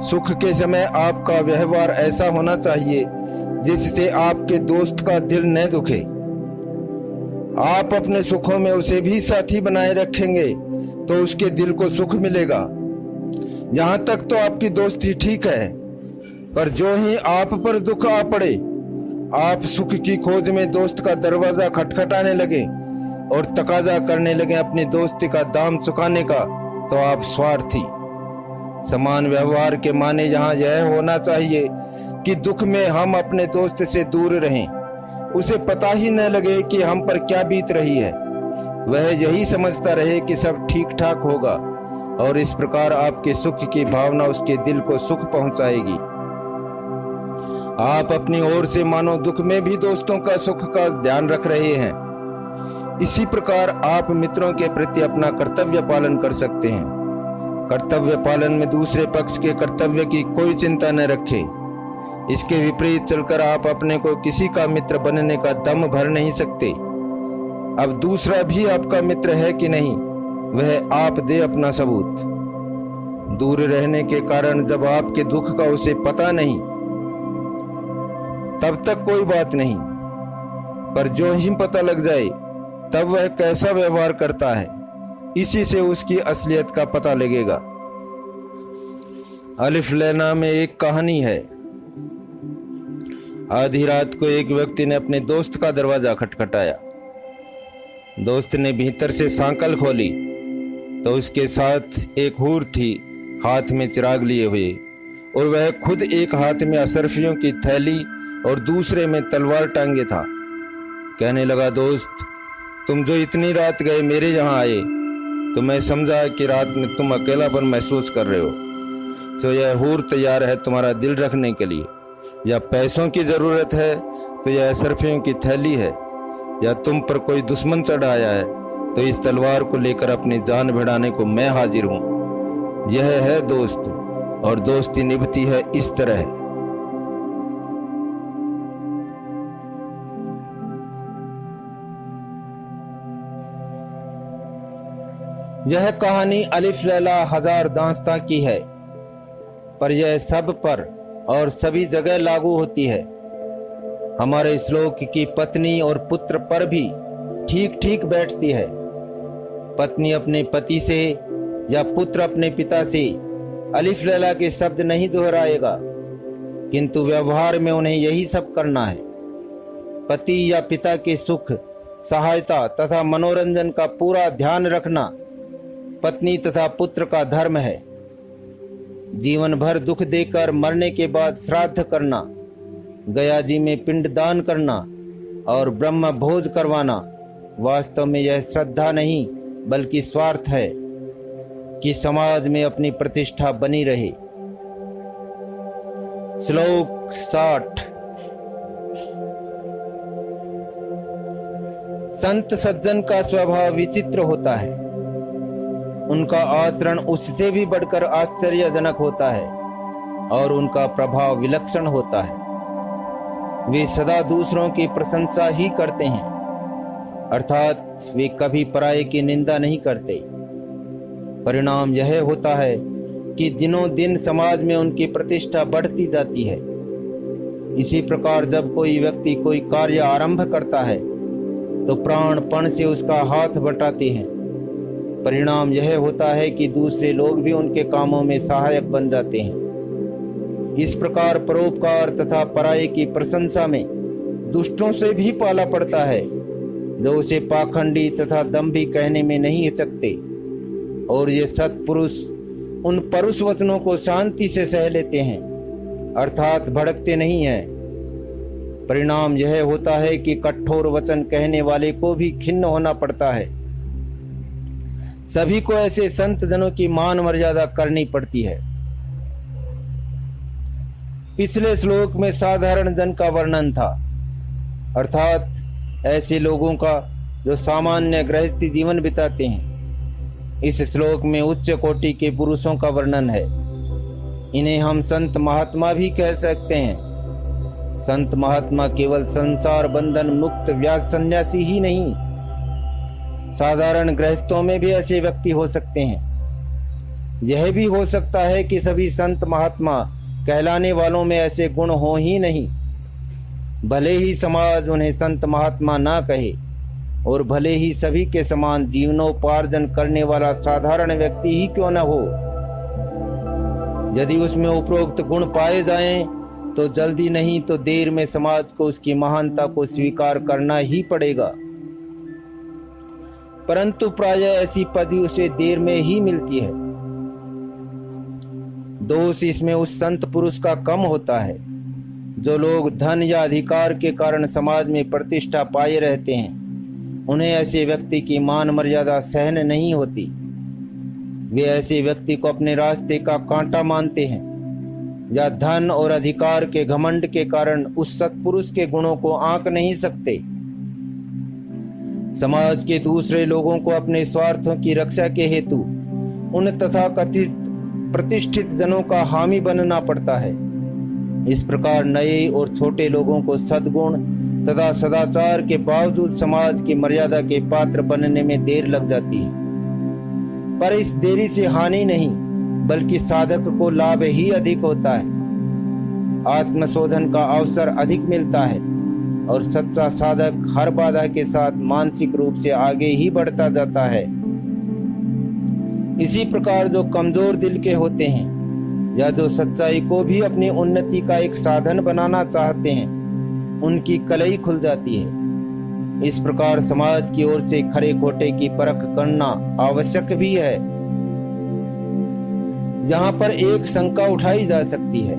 सुख के समय आपका व्यवहार ऐसा होना चाहिए जिससे आपके दोस्त का दिल न दुखे। आप अपने सुखों में उसे भी साथी बनाए रखेंगे तो उसके दिल को सुख मिलेगा। यहाँ तक तो आपकी दोस्ती ठीक है, पर जो ही आप पर दुख आ पड़े, आप सुख की खोज में दोस्त का दरवाजा खटखटाने लगे, और तकाजा करने लगे अपनी दोस्ती का दाम चुकाने का, तो आप स्वार्थी। समान व्यवहार के माने यहाँ यह होना चाहिए कि दुख में हम अपने दोस्त से दूर रहें, उसे पता ही न लगे कि हम पर क्या बीत रही है, वह यही समझता रहे कि सब ठीक ठाक होगा, और इस प्रकार आपके सुख की भावना उसके दिल को सुख पहुंचाएगी। आप अपनी ओर से मानो दुख में भी दोस्तों का सुख का ध्यान रख रहे हैं। इसी प्रकार आप मित्रों के प्रति अपना कर्तव्य पालन कर सकते हैं। कर्तव्य पालन में दूसरे पक्ष के कर्तव्य की कोई चिंता न रखें। इसके विपरीत चलकर आप अपने को किसी का मित्र बनने का दम भर नहीं सकते। अब दूसरा भी आपका मित्र है कि नहीं, वह आप दे अपना सबूत। दूर रहने के कारण जब आपके दुख का उसे पता नहीं, तब तक कोई बात नहीं, पर जो ही पता लग जाए तब वह कैसा व्यवहार करता है, इसी से उसकी असलियत का पता लगेगा। अलिफ लैला में एक कहानी है। आधी रात को एक व्यक्ति ने अपने दोस्त का दरवाजा खटखटाया। दोस्त ने भीतर से सांकल खोली तो उसके साथ एक हूर थी, हाथ में चिराग लिए हुए, और वह खुद एक हाथ में अशरफियों की थैली और दूसरे में तलवार टांगे था। कहने लगा, दोस्त, तुम जो इतनी रात गए मेरे यहाँ आए, तो मैं समझा कि रात में तुम अकेलापन महसूस कर रहे हो, तो यह हूर तैयार है तुम्हारा दिल रखने के लिए। या पैसों की जरूरत है तो यह अशरफियों की थैली है, या तुम पर कोई दुश्मन चढ़ आया है तो इस तलवार को लेकर अपनी जान भिड़ाने को मैं हाजिर हूं। यह है दोस्त, और दोस्ती निभती है इस तरह। यह कहानी अलिफ लैला हजार दास्तां की है, पर यह सब पर और सभी जगह लागू होती है। हमारे श्लोक की पत्नी और पुत्र पर भी ठीक ठीक बैठती है। पत्नी अपने पति से या पुत्र अपने पिता से अलिफ लैला के शब्द नहीं दोहराएगा, किंतु व्यवहार में उन्हें यही सब करना है। पति या पिता के सुख, सहायता तथा मनोरंजन का पूरा ध्यान रखना पत्नी तथा पुत्र का धर्म है। जीवन भर दुख देकर मरने के बाद श्राद्ध करना, गया जी में पिंडदान करना और ब्रह्म भोज करवाना वास्तव में यह श्रद्धा नहीं बल्कि स्वार्थ है कि समाज में अपनी प्रतिष्ठा बनी रहे। श्लोक 60। संत सज्जन का स्वभाव विचित्र होता है, उनका आचरण उससे भी बढ़कर आश्चर्यजनक होता है और उनका प्रभाव विलक्षण होता है। वे सदा दूसरों की प्रशंसा ही करते हैं, अर्थात वे कभी पराये की निंदा नहीं करते। परिणाम यह होता है कि दिनों दिन समाज में उनकी प्रतिष्ठा बढ़ती जाती है। इसी प्रकार जब कोई व्यक्ति कोई कार्य आरंभ करता है तो प्राणपण से उसका हाथ बटाते हैं। परिणाम यह होता है कि दूसरे लोग भी उनके कामों में सहायक बन जाते हैं। इस प्रकार परोपकार तथा पराये की प्रशंसा में दुष्टों से भी पाला पड़ता है, जो उसे पाखंडी तथा दंभी कहने में नहीं हिचकते, और ये सत्पुरुष उन परुष वचनों को शांति से सह लेते हैं, अर्थात भड़कते नहीं हैं। परिणाम यह होता है कि कठोर वचन कहने वाले को भी खिन्न होना पड़ता है। सभी को ऐसे संत जनों की मान मर्यादा करनी पड़ती है। पिछले श्लोक में साधारण जन का वर्णन था, अर्थात ऐसे लोगों का जो सामान्य गृहस्थी जीवन बिताते हैं। इस श्लोक में उच्च कोटि के पुरुषों का वर्णन है। इन्हें हम संत महात्मा भी कह सकते हैं। संत महात्मा केवल संसार बंधन मुक्त व्यास सन्यासी ही नहीं, साधारण गृहस्थों में भी ऐसे व्यक्ति हो सकते हैं। यह भी हो सकता है कि सभी संत महात्मा कहलाने वालों में ऐसे गुण हो ही नहीं। भले ही समाज उन्हें संत महात्मा ना कहे, और भले ही सभी के समान जीवनोपार्जन करने वाला साधारण व्यक्ति ही क्यों न हो, यदि उसमें उपरोक्त गुण पाए जाएं तो जल्दी नहीं तो देर में समाज को उसकी महानता को स्वीकार करना ही पड़ेगा। परंतु प्रायः ऐसी पदवी उसे देर में ही मिलती है। दोष इसमें उस संत पुरुष का कम होता है जो लोग धन या अधिकार के कारण समाज में प्रतिष्ठा पाए रहते हैं। उन्हें ऐसे व्यक्ति की मान मर्यादा सहन नहीं होती। वे ऐसे व्यक्ति को अपने रास्ते का कांटा मानते हैं या धन और अधिकार के घमंड के कारण उस सत्पुरुष के गुणों को आंक नहीं सकते। समाज के दूसरे लोगों को अपने स्वार्थों की रक्षा के हेतु उन तथाकथित प्रतिष्ठित जनों का हामी बनना पड़ता है। इस प्रकार नए और छोटे लोगों को सद्गुण तथा सदाचार के बावजूद समाज की मर्यादा के पात्र बनने में देर लग जाती है। पर इस देरी से हानि नहीं बल्कि साधक को लाभ ही अधिक होता है। आत्मशोधन का अवसर अधिक मिलता है और सच्चा साधक हर बाधा के साथ मानसिक रूप से आगे ही बढ़ता जाता है। इसी प्रकार जो कमजोर दिल के होते हैं या जो सच्चाई को भी अपनी उन्नति का एक साधन बनाना चाहते हैं, उनकी कलई खुल जाती है। इस प्रकार समाज की ओर से खरे खोटे की परख करना आवश्यक भी है। यहाँ पर एक शंका उठाई जा सकती है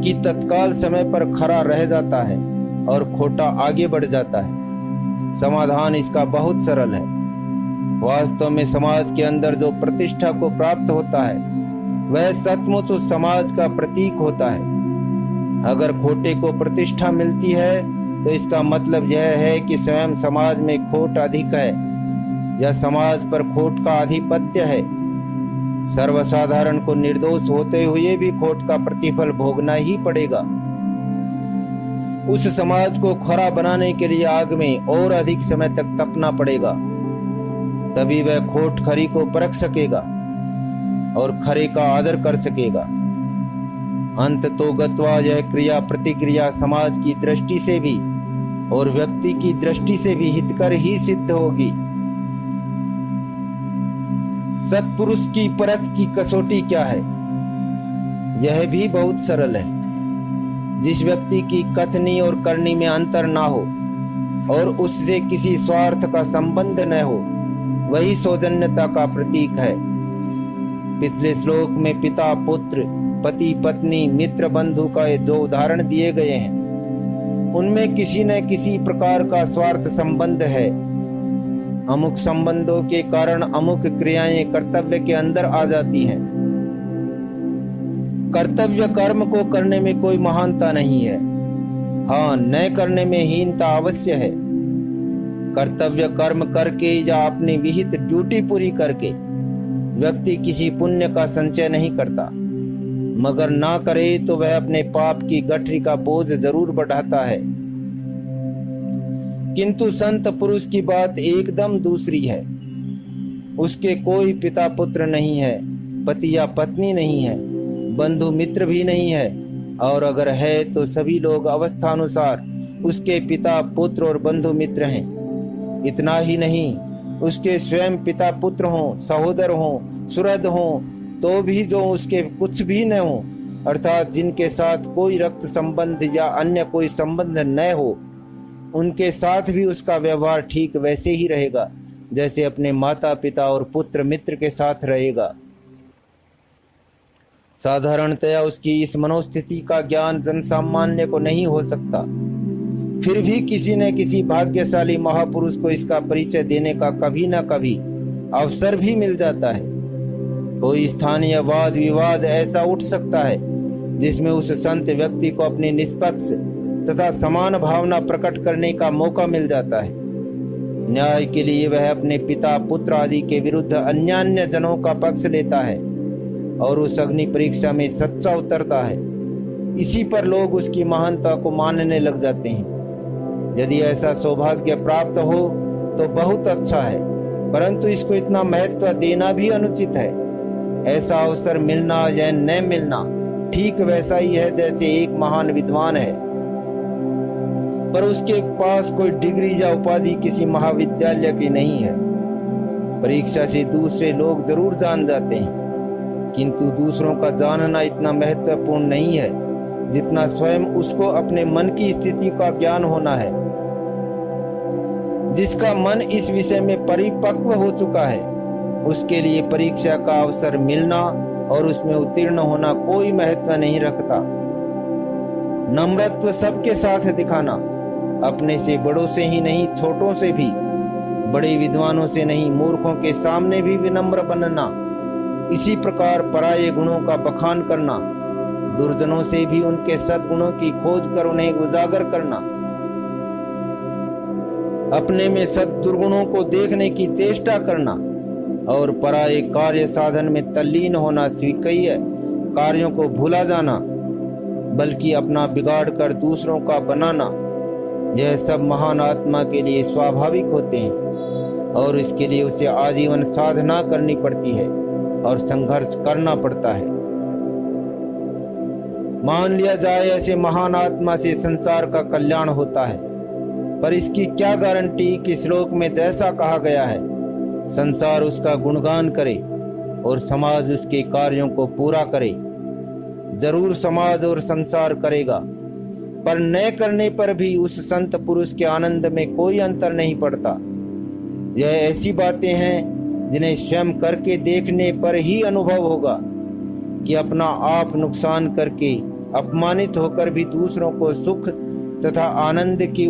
कि तत्काल समय पर खरा रह जाता है और खोटा आगे बढ़ जाता है। समाधान इसका बहुत सरल है। वास्तव में समाज के अंदर जो प्रतिष्ठा को प्राप्त होता है वह सचमुच उस समाज का प्रतीक होता है। अगर खोटे को प्रतिष्ठा मिलती है तो इसका मतलब यह है कि स्वयं समाज में खोट अधिक है या समाज पर खोट का आधिपत्य है। सर्वसाधारण को निर्दोष होते हुए भी खोट का प्रतिफल भोगना ही पड़ेगा। उस समाज को खरा बनाने के लिए आग में और अधिक समय तक तपना पड़ेगा, तभी वह खोट खरी को परख सकेगा और खरे का आदर कर सकेगा। अंत तो गत्वा यह क्रिया प्रतिक्रिया समाज की दृष्टि से भी और व्यक्ति की दृष्टि से भी हितकर ही सिद्ध होगी। सत्पुरुष की परख की कसौटी क्या है? यह भी बहुत सरल है। जिस व्यक्ति की कथनी और करनी में अंतर ना हो और उससे किसी स्वार्थ का संबंध न हो, वही सौजन्यता का प्रतीक है। पिछले श्लोक में पिता पुत्र पति पत्नी मित्र बंधु का जो उदाहरण दिए गए हैं उनमें किसी न किसी प्रकार का स्वार्थ संबंध है। अमुक संबंधों के कारण अमुक क्रियाएं कर्तव्य के अंदर आ जाती हैं। कर्तव्य कर्म को करने में कोई महानता नहीं है। हाँ, न करने में हीनता अवश्य है। कर्तव्य कर्म करके या अपनी विहित ड्यूटी पूरी करके व्यक्ति किसी पुण्य का संचय नहीं करता, मगर ना करे तो वह अपने पाप की गठरी का बोझ जरूर बढ़ाता है। किंतु संत पुरुष की बात एकदम दूसरी है। उसके कोई पिता पुत्र नहीं है, पति या पत्नी नहीं है, बंधु मित्र भी नहीं है, और अगर है तो सभी लोग अवस्थानुसार उसके पिता पुत्र और बंधु मित्र हैं। इतना ही नहीं, उसके स्वयं पिता पुत्र हों, सहोदर हों, सुहृद हों, तो भी जो उसके कुछ भी न हो, अर्थात जिनके साथ कोई रक्त संबंध या अन्य कोई संबंध न हो, उनके साथ भी उसका व्यवहार ठीक वैसे ही रहेगा जैसे अपने माता पिता और पुत्र मित्र के साथ रहेगा। साधारणतया उसकी इस मनोस्थिति का ज्ञान जनसामान्य को नहीं हो सकता। फिर भी किसी न किसी भाग्यशाली महापुरुष को इसका परिचय देने का कभी न कभी अवसर भी मिल जाता है। कोई स्थानीय वाद विवाद ऐसा उठ सकता है जिसमें उस संत व्यक्ति को अपनी निष्पक्ष तथा समान भावना प्रकट करने का मौका मिल जाता है। न्याय के लिए वह अपने पिता पुत्र आदि के विरुद्ध अन्यान्य जनों का पक्ष लेता है और उस अग्नि परीक्षा में सच्चा उतरता है। इसी पर लोग उसकी महानता को मानने लग जाते हैं। यदि ऐसा सौभाग्य प्राप्त हो तो बहुत अच्छा है, परंतु इसको इतना महत्व देना भी अनुचित है। ऐसा अवसर मिलना या न मिलना ठीक वैसा ही है जैसे एक महान विद्वान है पर उसके पास कोई डिग्री या उपाधि किसी महाविद्यालय की नहीं है। परीक्षा से दूसरे लोग जरूर जान जाते हैं, किंतु दूसरों का जानना इतना महत्वपूर्ण नहीं है जितना स्वयं उसको अपने मन की स्थिति का ज्ञान होना है। जिसका मन इस विषय में परिपक्व हो चुका है, उसके लिए परीक्षा का अवसर मिलना और उसमें उत्तीर्ण होना कोई महत्व नहीं रखता। नम्रत्व सबके साथ दिखाना, अपने से बड़ों से ही नहीं छोटों से भी, बड़े विद्वानों से नहीं मूर्खों के सामने भी विनम्र बनना। इसी प्रकार पराये गुणों का बखान करना, दुर्जनों से भी उनके सद्गुणों की खोज कर उन्हें उजागर करना। अपने में सद्दुर्गुणों को देखने की चेष्टा करना और पराये कार्य साधन में तल्लीन होना, स्वीकार्य कार्यों को भूला जाना, बल्कि अपना बिगाड़ कर दूसरों का बनाना, यह सब महान आत्मा के लिए स्वाभाविक होते हैं और इसके लिए उसे आजीवन साधना करनी पड़ती है और संघर्ष करना पड़ता है। मान लिया जाए ऐसे महान आत्मा से संसार का कल्याण होता है, पर इसकी क्या गारंटी कि श्लोक में जैसा कहा गया है संसार उसका गुणगान करे और समाज उसके कार्यों को पूरा करे। जरूर समाज और संसार करेगा, पर न करने पर भी उस संत पुरुष के आनंद में कोई अंतर नहीं पड़ता। यह ऐसी बातें हैं जिन्हें स्वयं करके देखने पर ही अनुभव होगा कि अपना आप नुकसान करके अपमानित होकर भी दूसरों को सुख तथा आनंद की